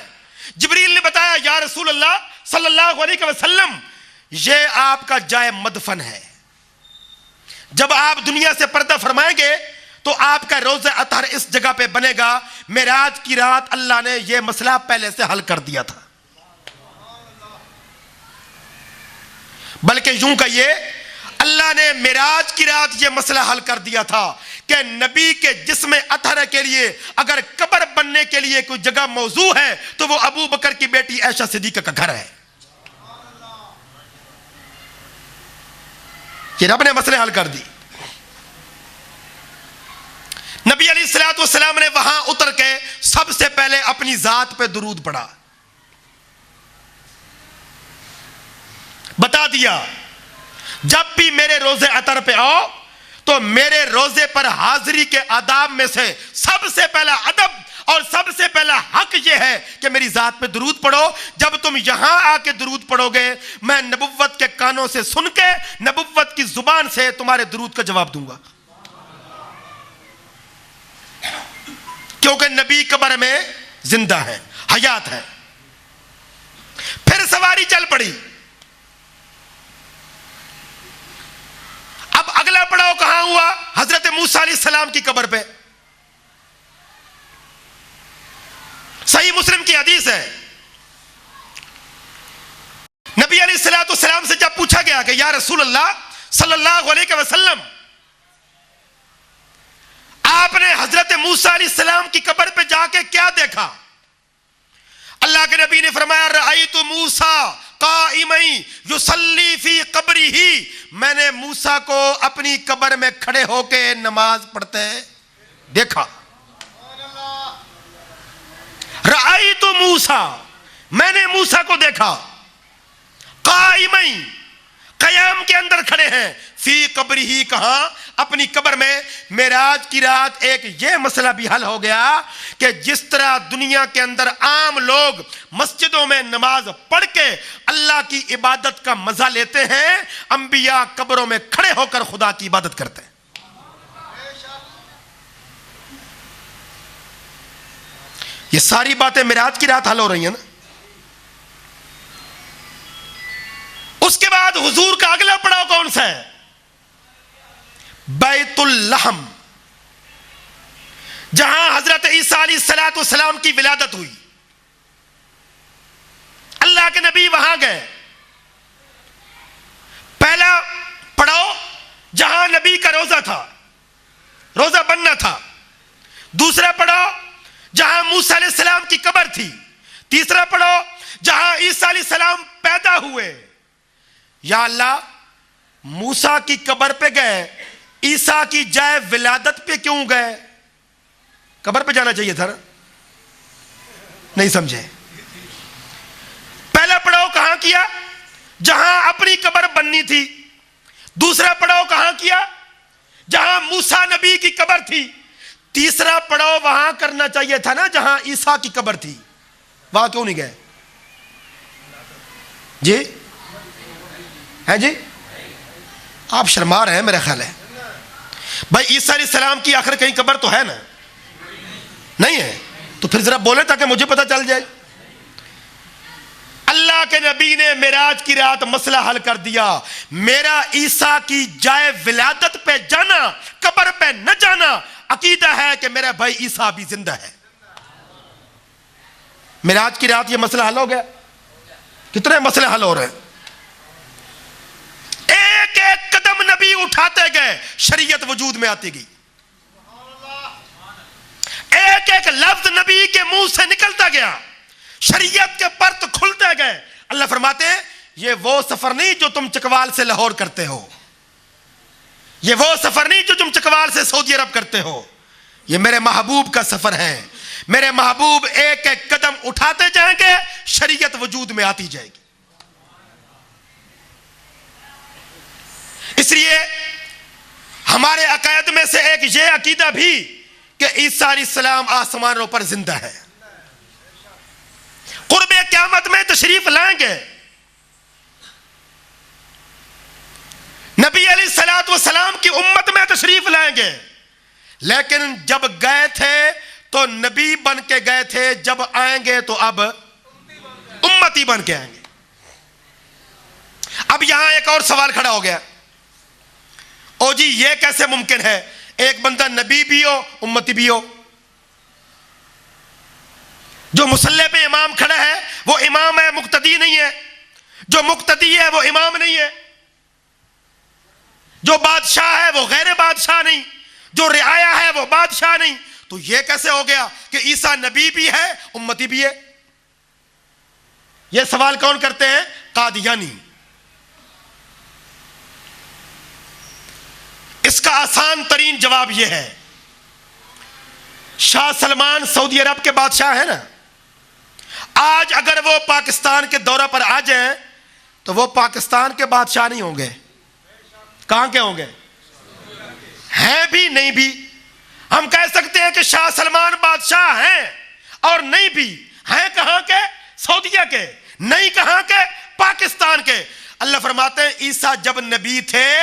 جبریل نے بتایا یا رسول اللہ صلی اللہ علیہ وسلم یہ آپ کا جائے مدفن ہے، جب آپ دنیا سے پردہ فرمائیں گے تو آپ کا روضہ اطہر اس جگہ پہ بنے گا۔ معراج کی رات اللہ نے یہ مسئلہ پہلے سے حل کر دیا تھا، بلکہ یوں کہیے اللہ نے معراج کی رات یہ مسئلہ حل کر دیا تھا کہ نبی کے جسم اطہر کے لیے اگر قبر بننے کے لیے کوئی جگہ موضوع ہے تو وہ ابو بکر کی بیٹی عائشہ صدیقہ کا گھر ہے۔ یہ رب نے مسئلے حل کر دی۔ نبی علیہ السلام نے وہاں اتر کے سب سے پہلے اپنی ذات پہ درود پڑھا، بتا دیا جب بھی میرے روزے اطہر پہ آؤ تو میرے روزے پر حاضری کے آداب میں سے سب سے پہلا ادب اور سب سے پہلا حق یہ ہے کہ میری ذات پہ درود پڑھو۔ جب تم یہاں آ کے درود پڑھو گے میں نبوت کے کانوں سے سن کے نبوت کی زبان سے تمہارے درود کا جواب دوں گا، کیونکہ نبی قبر میں زندہ ہے، حیات ہے۔ پھر سواری چل پڑی۔ اب اگلا پڑاؤ کہاں ہوا؟ حضرت موسیٰ علیہ السلام کی قبر پہ۔ صحیح مسلم کی حدیث ہے، نبی علیہ السلام سے جب پوچھا گیا کہ یا رسول اللہ صلی اللہ علیہ وسلم آپ نے حضرت موسیٰ علیہ السلام کی قبر پہ جا کے کیا دیکھا؟ اللہ کے نبی نے فرمایا رأیت موسیٰ قائما یصلی فی قبرہ، میں نے موسیٰ کو اپنی قبر میں کھڑے ہو کے نماز پڑھتے دیکھا۔ رأیت موسیٰ، میں نے موسیٰ کو دیکھا، قائما، قیام کے اندر کھڑے ہیں، فی قبرہ، کہاں؟ اپنی قبر میں۔ معراج کی رات ایک یہ مسئلہ بھی حل ہو گیا کہ جس طرح دنیا کے اندر عام لوگ مسجدوں میں نماز پڑھ کے اللہ کی عبادت کا مزہ لیتے ہیں، انبیاء قبروں میں کھڑے ہو کر خدا کی عبادت کرتے ہیں۔ یہ ساری باتیں معراج کی رات حل ہو رہی ہیں نا۔ اس کے بعد حضور کا اگلا پڑاؤ کون سا ہے؟ بیت اللحم، جہاں حضرت عیسیٰ علیہ السلام کی ولادت ہوئی۔ اللہ کے نبی وہاں گئے۔ پہلا پڑاؤ جہاں نبی کا روزہ تھا، روزہ بننا تھا۔ دوسرا پڑاؤ جہاں موسیٰ علیہ السلام کی قبر تھی۔ تیسرا پڑاؤ جہاں عیسیٰ علیہ السلام پیدا ہوئے۔ یا اللہ، موسیٰ کی قبر پہ گئے، عیسیٰ کی جائے ولادت پہ کیوں گئے؟ قبر پہ جانا چاہیے تھا نا، نہیں سمجھے۔ پہلا پڑاؤ کہاں کیا؟ جہاں اپنی قبر بننی تھی۔ دوسرا پڑاؤ کہاں کیا؟ جہاں موسیٰ نبی کی قبر تھی۔ تیسرا پڑاؤ وہاں کرنا چاہیے تھا نا جہاں عیسیٰ کی قبر تھی، وہاں کیوں نہیں گئے؟ جی ہے جی، آپ شرما رہے ہیں میرا خیال ہے۔ بھائی عیسیٰ علیہ السلام کی آخر کہیں قبر تو ہے نا؟ نہیں ہے، تو پھر ذرا بولے تاکہ مجھے پتہ چل جائے۔ اللہ کے نبی نے معراج کی رات مسئلہ حل کر دیا۔ میرا عیسیٰ کی جائے ولادت پہ جانا، قبر پہ نہ جانا، عقیدہ ہے کہ میرا بھائی عیسیٰ بھی زندہ ہے۔ معراج کی رات یہ مسئلہ حل ہو گیا۔ کتنے مسئلے حل ہو رہے ہیں؟ ایک ایک قدم نبی اٹھاتے گئے، شریعت وجود میں آتی گئی۔ ایک ایک لفظ نبی کے منہ سے نکلتا گیا، شریعت کے پرت کھلتے گئے۔ اللہ فرماتے ہیں یہ وہ سفر نہیں جو تم چکوال سے لاہور کرتے ہو، یہ وہ سفر نہیں جو تم چکوال سے سعودی عرب کرتے ہو، یہ میرے محبوب کا سفر ہے۔ میرے محبوب ایک ایک قدم اٹھاتے جائیں گے، شریعت وجود میں آتی جائے گی۔ اس لیے ہمارے عقائد میں سے ایک یہ عقیدہ بھی کہ عیسیٰ علیہ السلام آسمانوں پر زندہ ہے، قرب قیامت میں تشریف لائیں گے۔ نبی علیہ السلام کی امت میں تشریف لائیں گے، لیکن جب گئے تھے تو نبی بن کے گئے تھے، جب آئیں گے تو اب امتی بن کے آئیں گے۔ اب یہاں ایک اور سوال کھڑا ہو گیا، او جی یہ کیسے ممکن ہے ایک بندہ نبی بھی ہو امتی بھی ہو؟ جو مصلی پہ امام کھڑا ہے وہ امام ہے، مقتدی نہیں ہے۔ جو مقتدی ہے وہ امام نہیں ہے۔ جو بادشاہ ہے وہ غیر بادشاہ نہیں، جو رعایا ہے وہ بادشاہ نہیں۔ تو یہ کیسے ہو گیا کہ عیسیٰ نبی بھی ہے امتی بھی ہے؟ یہ سوال کون کرتے ہیں؟ قادیانی۔ اس کا آسان ترین جواب یہ ہے، شاہ سلمان سعودی عرب کے بادشاہ ہیں نا، آج اگر وہ پاکستان کے دورہ پر آ جائیں تو وہ پاکستان کے بادشاہ نہیں ہوں گے۔ کہاں کے ہوں گے؟ ہیں بھی نہیں بھی۔ ہم کہہ سکتے ہیں کہ شاہ سلمان بادشاہ ہیں اور نہیں بھی، ہیں کہاں کے؟ سعودیہ کے، نہیں کہاں کے؟ پاکستان کے۔ اللہ فرماتے ہیں عیسیٰ جب نبی تھے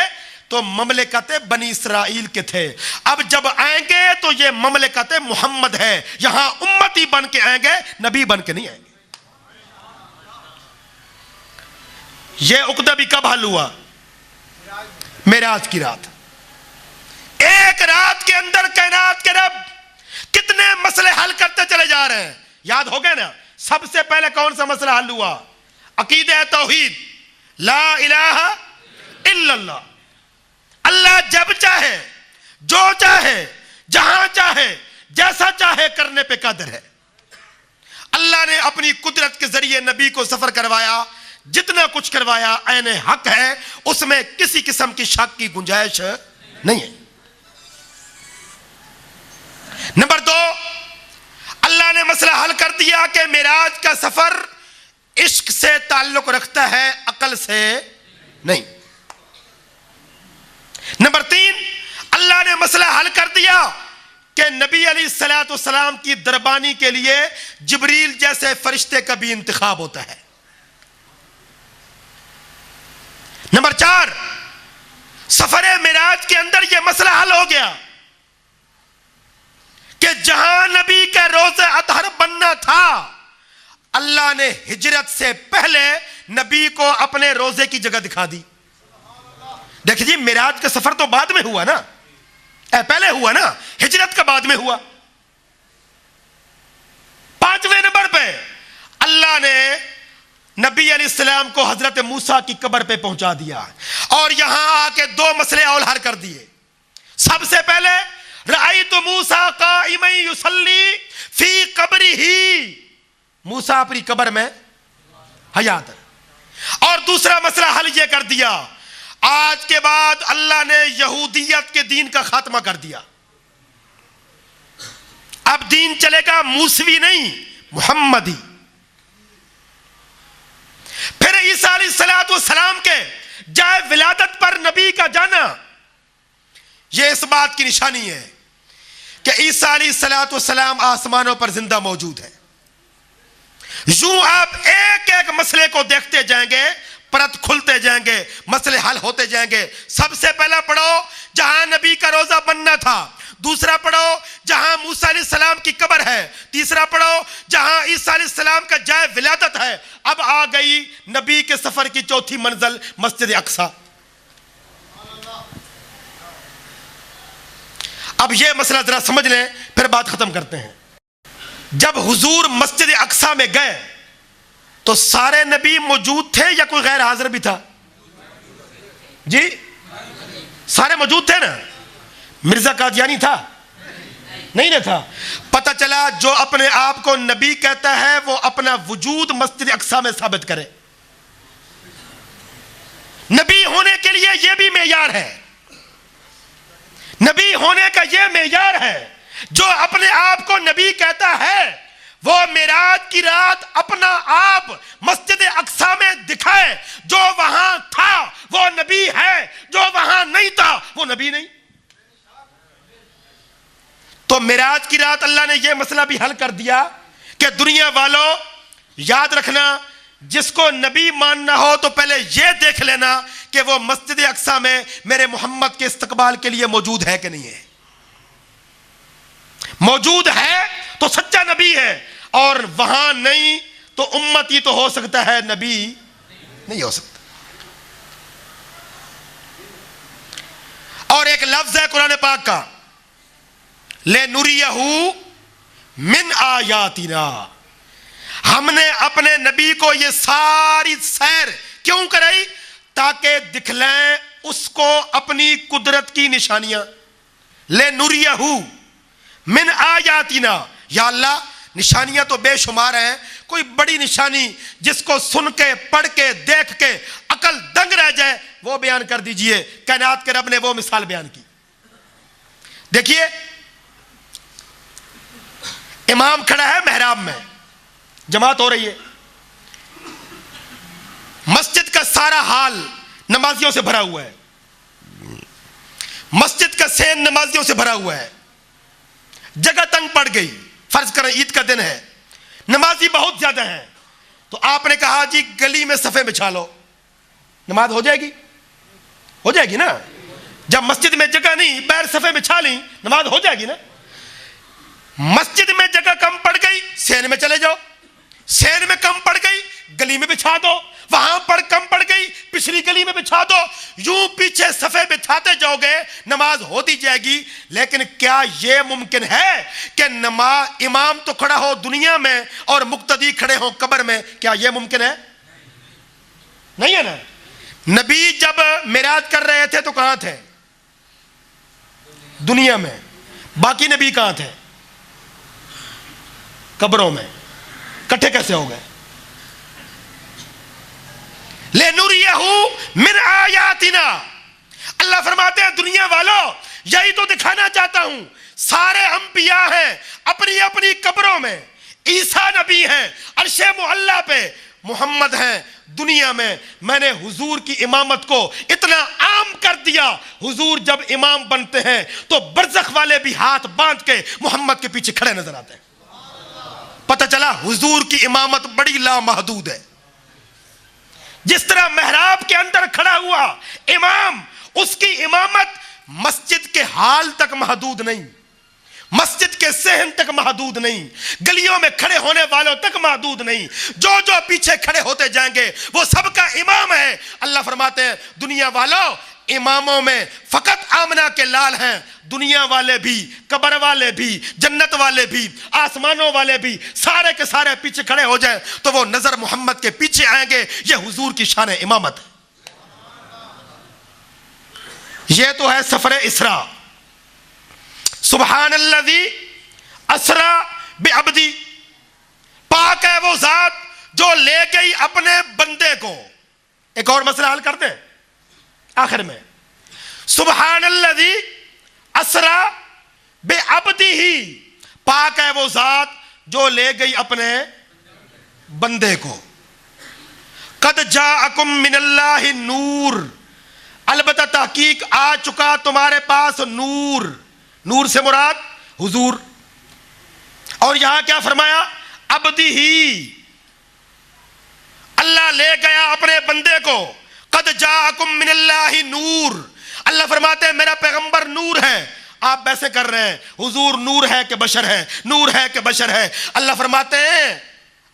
تو مملکت بنی اسرائیل کے تھے، اب جب آئیں گے تو یہ مملکت محمد ہے، یہاں امتی بن کے آئیں گے، نبی بن کے نہیں آئیں گے۔ یہ عقدہ بھی کب حل ہوا؟ معراج کی رات۔ ایک رات کے اندر کائنات کے رب کتنے مسئلے حل کرتے چلے جا رہے ہیں، یاد ہو گئے نا؟ سب سے پہلے کون سا مسئلہ حل ہوا؟ عقیدہ توحید، لا الہ الا اللہ۔ اللہ جب چاہے، جو چاہے، جہاں چاہے، جیسا چاہے کرنے پہ قادر ہے۔ اللہ نے اپنی قدرت کے ذریعے نبی کو سفر کروایا، جتنا کچھ کروایا عین حق ہے، اس میں کسی قسم کی شک کی گنجائش نہیں ہے۔ نمبر 2، اللہ نے مسئلہ حل کر دیا کہ معراج کا سفر عشق سے تعلق رکھتا ہے، عقل سے نہیں۔ نمبر 3، مسئلہ حل کر دیا کہ نبی علیہ الصلوۃ والسلام کی دربانی کے لیے جبریل جیسے فرشتے کا بھی انتخاب ہوتا ہے۔ نمبر 4، سفر معراج کے اندر یہ مسئلہ حل ہو گیا کہ جہاں نبی کا روزہ اطہر بننا تھا، اللہ نے ہجرت سے پہلے نبی کو اپنے روزے کی جگہ دکھا دی۔ دیکھیں جی، معراج کا سفر تو بعد میں ہوا نا، پہلے ہوا نا، ہجرت کا بعد میں ہوا۔ 5ویں نمبر پہ اللہ نے نبی علیہ السلام کو حضرت موسیٰ کی قبر پہ پہنچا دیا اور یہاں آ کے 2 مسئلے اور حل کر دیے۔ سب سے پہلے رأیت موسیٰ قائما یصلی فی قبرہ، موسیٰ اپنی قبر میں حیات ہے۔ اور دوسرا مسئلہ حل یہ کر دیا، آج کے بعد اللہ نے یہودیت کے دین کا خاتمہ کر دیا، اب دین چلے گا موسوی نہیں، محمدی۔ پھر عیسیٰ علیہ السلام کے جائے ولادت پر نبی کا جانا، یہ اس بات کی نشانی ہے کہ عیسیٰ علیہ السلام آسمانوں پر زندہ موجود ہے۔ یوں آپ ایک ایک مسئلے کو دیکھتے جائیں گے، پرت کھلتے جائیں گے، مسئلے حل ہوتے جائیں گے۔ سب سے پہلا پڑھو جہاں نبی کا روزہ بننا تھا، دوسرا پڑھو جہاں موسیٰ علیہ السلام کی قبر ہے، تیسرا پڑھو جہاں عیسیٰ علیہ السلام کا جائے ولادت ہے۔ اب آ گئی نبی کے سفر کی چوتھی منزل، مسجد اقصیٰ۔ اب یہ مسئلہ ذرا سمجھ لیں، پھر بات ختم کرتے ہیں۔ جب حضور مسجد اقصیٰ میں گئے تو سارے نبی موجود تھے یا کوئی غیر حاضر بھی تھا؟ جی سارے موجود تھے نا؟ مرزا قادیانی تھا؟ نہیں نہ تھا۔ پتہ چلا جو اپنے آپ کو نبی کہتا ہے وہ اپنا وجود مسجد اقصیٰ میں ثابت کرے۔ نبی ہونے کے لیے یہ بھی معیار ہے، نبی ہونے کا یہ معیار ہے۔ جو اپنے آپ کو نبی کہتا ہے وہ معراج کی رات اپنا آپ مسجد اقصیٰ میں دکھائے، جو وہاں تھا وہ نبی ہے، جو وہاں نہیں تھا وہ نبی نہیں۔ تو معراج کی رات اللہ نے یہ مسئلہ بھی حل کر دیا کہ دنیا والوں یاد رکھنا، جس کو نبی ماننا ہو تو پہلے یہ دیکھ لینا کہ وہ مسجد اقصیٰ میں میرے محمد کے استقبال کے لیے موجود ہے کہ نہیں ہے۔ موجود ہے تو سچا نبی ہے، اور وہاں نہیں تو امتی تو ہو سکتا ہے، نبی نہیں ہو سکتا۔ اور ایک لفظ ہے قرآن پاک کا، لِنُرِيَهُ مِنْ آیَاتِنَا، ہم نے اپنے نبی کو یہ ساری سیر کیوں کرائی؟ تاکہ دکھلائیں اس کو اپنی قدرت کی نشانیاں۔ لِنُرِيَهُ مِنْ آیَاتِنَا، یا اللہ نشانیاں تو بے شمار ہیں، کوئی بڑی نشانی جس کو سن کے پڑھ کے دیکھ کے عقل دنگ رہ جائے وہ بیان کر دیجئے۔ کائنات کے رب نے وہ مثال بیان کی۔ دیکھیے امام کھڑا ہے محراب میں، جماعت ہو رہی ہے، مسجد کا سارا حال نمازیوں سے بھرا ہوا ہے، مسجد کا سین نمازیوں سے بھرا ہوا ہے، جگہ تنگ پڑ گئی، فرض کریں عید کا دن ہے، نمازی بہت زیادہ ہیں، تو آپ نے کہا جی گلی میں صفے بچھا لو، نماز ہو جائے گی؟ ہو جائے گی نا؟ جب مسجد میں جگہ نہیں، باہر صفے بچھا لیں، نماز ہو جائے گی نا؟ مسجد میں جگہ کم پڑ گئی، سین میں چلے جاؤ، سین میں کم پڑ گئی گلی میں بچھا دو، وہاں پر کم پڑ گئی پچھلی گلی میں بچھا دو، یوں پیچھے صفے بچھاتے جاؤ گے نماز ہوتی جائے گی۔ لیکن کیا یہ ممکن ہے کہ امام تو کھڑا ہو دنیا میں اور مقتدی کھڑے ہو قبر میں؟ کیا یہ ممکن ہے؟ نہیں ہے نا۔ نبی جب معراج کر رہے تھے تو کہاں تھے؟ دنیا میں۔ باقی نبی کہاں تھے؟ قبروں میں۔ کٹھے کیسے ہو گئے؟ لِنُرِيَهُ مِنْ آیَاتِنَا، اللہ فرماتے ہیں دنیا والوں یہی تو دکھانا چاہتا ہوں، سارے انبیاء ہیں اپنی اپنی قبروں میں، عیسیٰ نبی ہیں عرش معلیٰ پہ، محمد ہیں دنیا میں۔ میں نے حضور کی امامت کو اتنا عام کر رکھ دیا. حضور جب امام بنتے ہیں تو برزخ والے بھی ہاتھ باندھ کے محمد کے پیچھے کھڑے نظر آتے ہیں. پتہ چلا حضور کی امامت بڑی لامحدود ہے. جس طرح محراب کے اندر کھڑا ہوا امام، اس کی امامت مسجد کے حال تک محدود نہیں، مسجد کے صحن تک محدود نہیں، گلیوں میں کھڑے ہونے والوں تک محدود نہیں. جو جو پیچھے کھڑے ہوتے جائیں گے وہ سب کا امام ہے. اللہ فرماتے ہیں دنیا والوں، اماموں میں فقط آمنہ کے لال ہیں، دنیا والے بھی، قبر والے بھی، جنت والے بھی، آسمانوں والے بھی، سارے کے سارے پیچھے کھڑے ہو جائیں تو وہ نظر محمد کے پیچھے آئیں گے. یہ حضور کی شان امامت ہے. یہ تو ہے سفر اسراء. سبحان الذی اسرا بعبدی، پاک ہے وہ ذات جو لے گئی اپنے بندے کو. ایک اور مسئلہ حل کر دیں آخر میں. سبحان الذی اسرا بعبدہ، پاک ہے وہ ذات جو لے گئی اپنے بندے کو. قد جاءکم من اللہ نور، البتہ تحقیق آ چکا تمہارے پاس نور. نور سے مراد حضور. اور یہاں کیا فرمایا؟ عبدی ہی، اللہ لے گیا اپنے بندے کو. قد جاءکم من اللہ نور، اللہ فرماتے ہیں میرا پیغمبر نور ہے. آپ ویسے کر رہے ہیں حضور نور ہے کہ بشر ہے، نور ہے کہ بشر ہے. اللہ فرماتے ہیں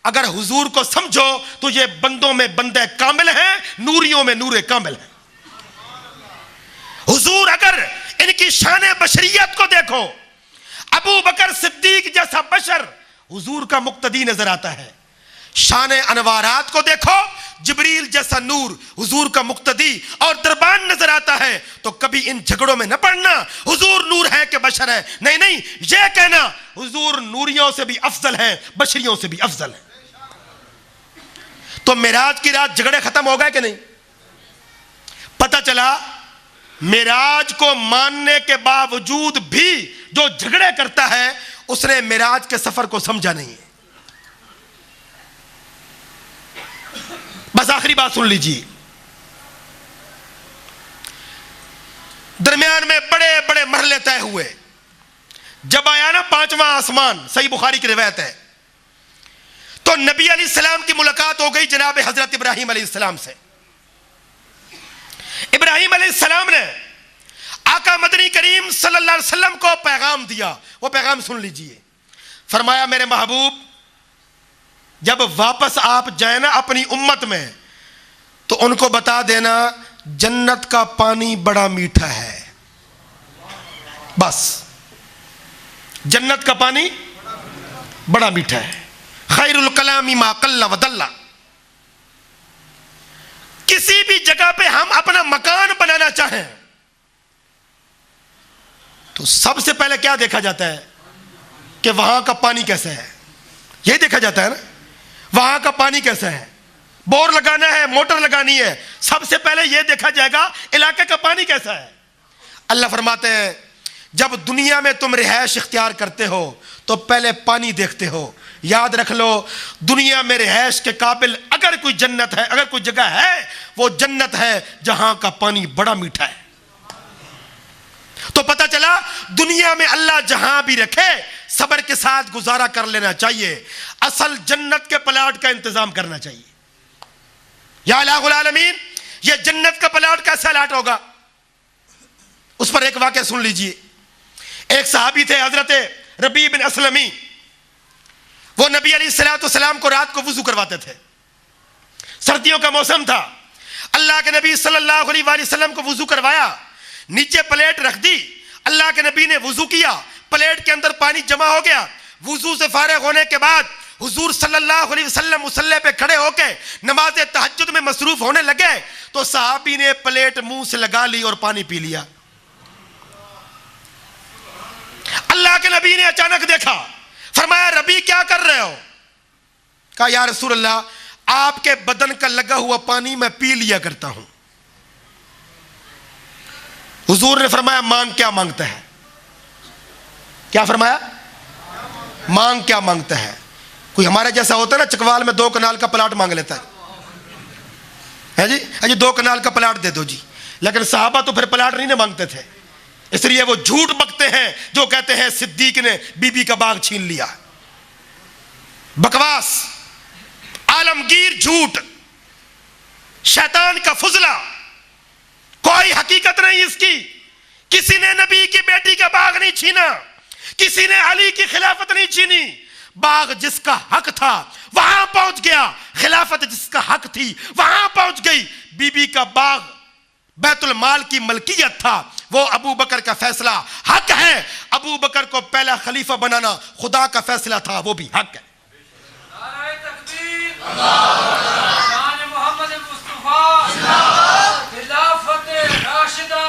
اگر حضور کو سمجھو تو یہ بندوں میں بندے کامل ہیں، نوریوں میں نور کامل ہے. حضور اگر ان کی شان بشریت کو دیکھو، ابو بکر صدیق جیسا بشر حضور کا مقتدی نظر آتا ہے. شان انوارات کو دیکھو، جبریل جیسا نور حضور کا مقتدی اور دربان نظر آتا ہے. تو کبھی ان جھگڑوں میں نہ پڑنا حضور نور ہے کہ بشر ہے. نہیں نہیں، یہ کہنا حضور نوریوں سے بھی افضل ہے، بشریوں سے بھی افضل ہے. تو معراج کی رات جھگڑے ختم ہو گئے کہ نہیں؟ پتہ چلا معراج کو ماننے کے باوجود بھی جو جھگڑے کرتا ہے اس نے معراج کے سفر کو سمجھا نہیں ہے. بس آخری بات سن لیجیے. درمیان میں بڑے بڑے مرحلے طے ہوئے. جب آیا نا 5واں آسمان، صحیح بخاری کی روایت ہے، تو نبی علیہ السلام کی ملاقات ہو گئی جناب حضرت ابراہیم علیہ السلام سے. ابراہیم علیہ السلام نے آقا مدنی کریم صلی اللہ علیہ وسلم کو پیغام دیا. وہ پیغام سن لیجئے. فرمایا میرے محبوب جب واپس آپ جائیں نا اپنی امت میں تو ان کو بتا دینا جنت کا پانی بڑا میٹھا ہے. بس جنت کا پانی بڑا میٹھا ہے. خیر الکلام ما قل و دل. کسی بھی جگہ پہ ہم اپنا مکان بنانا چاہیں تو سب سے پہلے کیا دیکھا جاتا ہے کہ وہاں کا پانی کیسا ہے. یہ دیکھا جاتا ہے نا وہاں کا پانی کیسا ہے. بور لگانا ہے، موٹر لگانی ہے، سب سے پہلے یہ دیکھا جائے گا علاقے کا پانی کیسا ہے. اللہ فرماتے ہیں جب دنیا میں تم رہائش اختیار کرتے ہو تو پہلے پانی دیکھتے ہو. یاد رکھ لو دنیا میں رہائش کے قابل اگر کوئی جنت ہے، اگر کوئی جگہ ہے، وہ جنت ہے جہاں کا پانی بڑا میٹھا ہے. تو پتہ چلا دنیا میں اللہ جہاں بھی رکھے صبر کے ساتھ گزارا کر لینا چاہیے. اصل جنت کے پلاٹ کا انتظام کرنا چاہیے. یا الہ العالمین یہ جنت کا پلاٹ کیسا الاٹ ہوگا؟ اس پر ایک واقعہ سن لیجئے. ایک صحابی تھے حضرت ربیع بن اسلمی. وہ نبی علیہ السلام کو رات کو وضو کرواتے تھے. سردیوں کا موسم تھا. اللہ کے نبی صلی اللہ علیہ وآلہ وسلم کو وضو کروایا، نیچے پلیٹ رکھ دی. اللہ کے نبی نے وضو کیا، پلیٹ کے اندر پانی جمع ہو گیا. وضو سے فارغ ہونے کے بعد حضور صلی اللہ علیہ وسلم مصلی پہ کھڑے ہو کے نماز تہجد میں مصروف ہونے لگے تو صحابی نے پلیٹ منہ سے لگا لی اور پانی پی لیا. اللہ کے نبی نے اچانک دیکھا، فرمایا ربیع کیا کر رہے ہو؟ کہا یا رسول اللہ آپ کے بدن کا لگا ہوا پانی میں پی لیا کرتا ہوں. حضور نے فرمایا مانگ کیا مانگتا ہے؟ کیا فرمایا؟ مانگ کیا مانگتا ہے؟ کوئی ہمارے جیسا ہوتا ہے نا چکوال میں 2 کنال کا پلاٹ مانگ لیتا ہے جی 2 کنال کا پلاٹ دے دو جی. لیکن صحابہ تو پھر پلاٹ نہیں مانگتے تھے، اس لیے وہ جھوٹ بکتے ہیں جو کہتے ہیں صدیق نے بی بی کا باغ چھین لیا. بکواس، عالمگیر جھوٹ، شیطان کا فضلہ، کوئی حقیقت نہیں اس کی. کسی نے نبی کی بیٹی کا باغ نہیں چھینا، کسی نے علی کی خلافت نہیں چھینی. باغ جس کا حق تھا وہاں پہنچ گیا، خلافت جس کا حق تھی وہاں پہنچ گئی. بی بی کا باغ بیت المال کی ملکیت تھا، وہ ابو بکر کا فیصلہ حق ہے. ابو بکر کو پہلا خلیفہ بنانا خدا کا فیصلہ تھا، وہ بھی حق ہے. نعرہ تکبیر، شان محمد مصطفیٰ، خلافت راشدہ،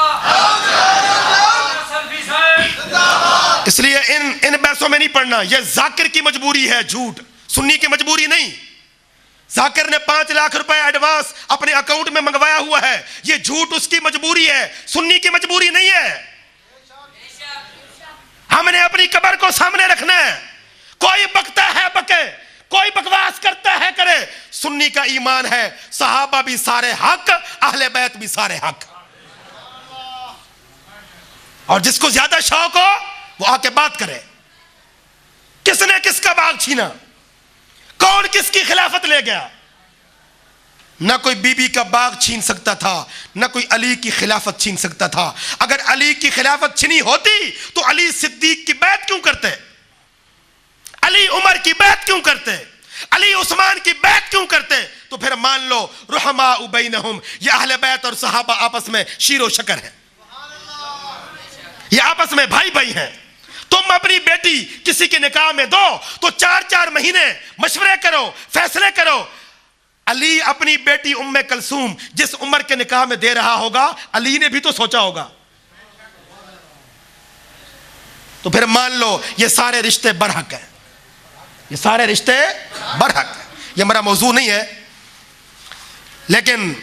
اس لیے ان بحثوں میں نہیں پڑھنا. یہ ذاکر کی مجبوری ہے، جھوٹ، سنی کی مجبوری نہیں. ذاکر نے 5 لاکھ روپے ایڈوانس اپنے اکاؤنٹ میں منگوایا ہوا ہے، یہ جھوٹ اس کی مجبوری ہے، سنی کی مجبوری نہیں ہے. ہم نے اپنی قبر کو سامنے رکھنا ہے. کوئی بکتا ہے بکے، کوئی بکواس کرتا ہے کرے. سنی کا ایمان ہے صحابہ بھی سارے حق، اہل بیت بھی سارے حق. اور جس کو زیادہ شوق ہو وہ آ کے بات کرے. کس نے کس کا باغ چھینا؟ کون کس کی خلافت لے گیا؟ نہ کوئی بی بی کا باغ چھین سکتا تھا، نہ کوئی علی کی خلافت چھین سکتا تھا. اگر علی کی خلافت چھنی ہوتی تو علی صدیق کی بیعت کیوں کرتے؟ علی عمر کی بیعت کیوں کرتے؟ علی عثمان کی بیعت کیوں کرتے؟ تو پھر مان لو رحماء بینہم، یہ اہل بیت اور صحابہ آپس میں شیر و شکر ہیں، یہ آپس میں بھائی بھائی ہیں. تم اپنی بیٹی کسی کے نکاح میں دو تو 4 مہینے مشورے کرو، فیصلے کرو. علی اپنی بیٹی ام کلثوم جس عمر کے نکاح میں دے رہا ہوگا، علی نے بھی تو سوچا ہوگا. تو پھر مان لو یہ سارے رشتے برحق ہیں، یہ سارے رشتے برحق ہیں. یہ ہمارا موضوع نہیں ہے، لیکن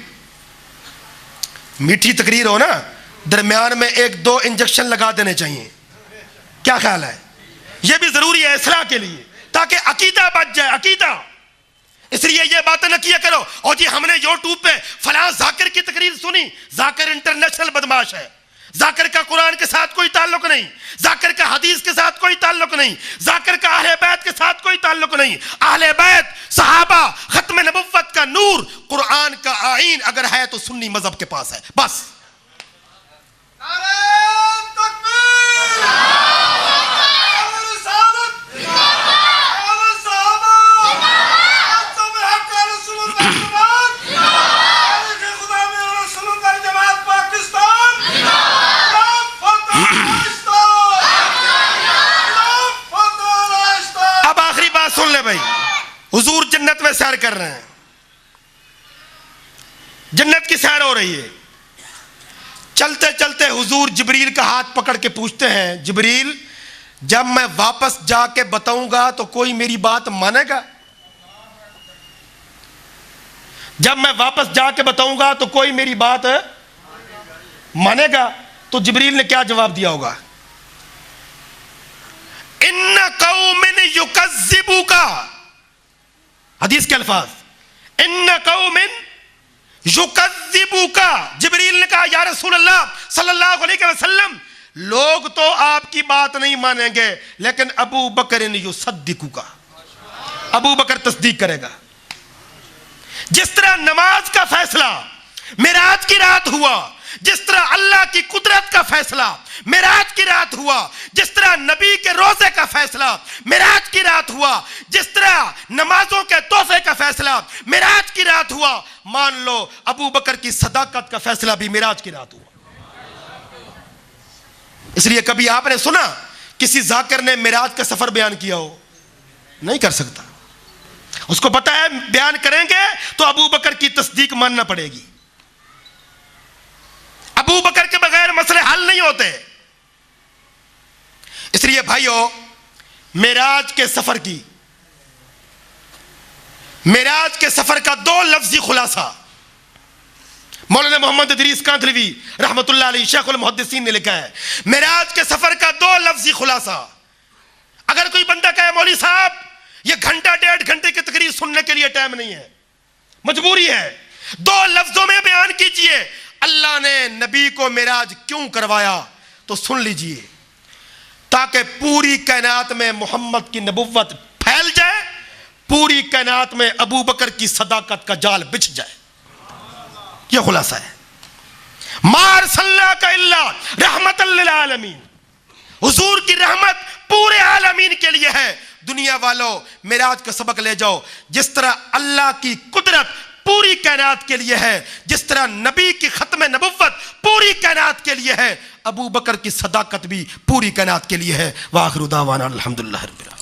میٹھی تقریر ہو نا، درمیان میں 1-2 انجیکشن لگا دینے چاہیے. کیا خیال ہے؟ یہ بھی ضروری ہے اصلاح کے لیے، تاکہ عقیدہ بچ جائے، عقیدہ. اس لیے یہ باتیں نہ کیا کرو اور جی ہم نے یوٹیوب پہ فلاں ذاکر کی تقریر سنی. ذاکر انٹرنیشنل بدماش ہے. ذاکر کا قرآن کے ساتھ کوئی تعلق نہیں، ذاکر کا حدیث کے ساتھ کوئی تعلق نہیں، ذاکر کا اہل بیت کے ساتھ کوئی تعلق نہیں. اہل بیت، صحابہ، ختم نبوت کا نور، قرآن کا آئین اگر ہے تو سنی مذہب کے پاس ہے بس. اب آخری بات سن لے بھائی، حضور جنت میں سیر کر رہے ہیں، جنت کی سیر ہو رہی ہے. چلتے چلتے حضور جبریل کا ہاتھ پکڑ کے پوچھتے ہیں، جبریل جب میں واپس جا کے بتاؤں گا تو کوئی میری بات مانے گا؟ جب میں واپس جا کے بتاؤں گا تو کوئی میری بات مانے گا؟ تو جبریل نے کیا جواب دیا ہوگا؟ ان قوم یکذبوک، حدیث کے الفاظ، ان قوم یکذبوک. جبریل نے کہا یا رسول اللہ صلی اللہ علیہ وسلم، لوگ تو آپ کی بات نہیں مانیں گے لیکن ابو بکر یصدقوک، ابو بکر تصدیق کرے گا. جس طرح نماز کا فیصلہ معراج کی رات ہوا، جس طرح اللہ کی قدرت کا فیصلہ معراج کی رات ہوا، جس طرح نبی کے روزے کا فیصلہ معراج کی رات ہوا، جس طرح نمازوں کے تحفے کا فیصلہ معراج کی رات ہوا، مان لو ابو بکر کی صداقت کا فیصلہ بھی معراج کی رات ہوا. اس لیے کبھی آپ نے سنا کسی ذاکر نے معراج کا سفر بیان کیا ہو؟ نہیں کر سکتا. اس کو پتا ہے بیان کریں گے تو ابو بکر کی تصدیق ماننا پڑے گی. ابو بکر کے بغیر مسئلے حل نہیں ہوتے. اس لیے بھائیو، معراج کے سفر کا 2 لفظی خلاصہ مولانا محمد ادریس کاندھلوی رحمت اللہ علیہ شیخ المحدثین نے لکھا ہے. معراج کے سفر کا 2 لفظی خلاصہ. اگر کوئی بندہ کہے مولوی صاحب یہ 1.5 گھنٹے کی تقریر سننے کے لیے ٹائم نہیں ہے، مجبوری ہے، 2 لفظوں میں بیان کیجئے اللہ نے نبی کو معراج کیوں کروایا تو سن لیجئے، تاکہ پوری کائنات میں محمد کی نبوت پھیل جائے، پوری کائنات میں ابو بکر کی صداقت کا جال بچھ جائے. یہ خلاصہ ہے. ما ارسلناک الا رحمت للعالمین، حضور کی رحمت پورے عالمین کے لیے ہے. دنیا والوں معراج کا سبق لے جاؤ. جس طرح اللہ کی قدرت پوری کائنات کے لیے ہے، جس طرح نبی کی ختم نبوت پوری کائنات کے لیے ہے، ابو بکر کی صداقت بھی پوری کائنات کے لیے ہے. وآخر دعوانا الحمدللہ رب العالمین.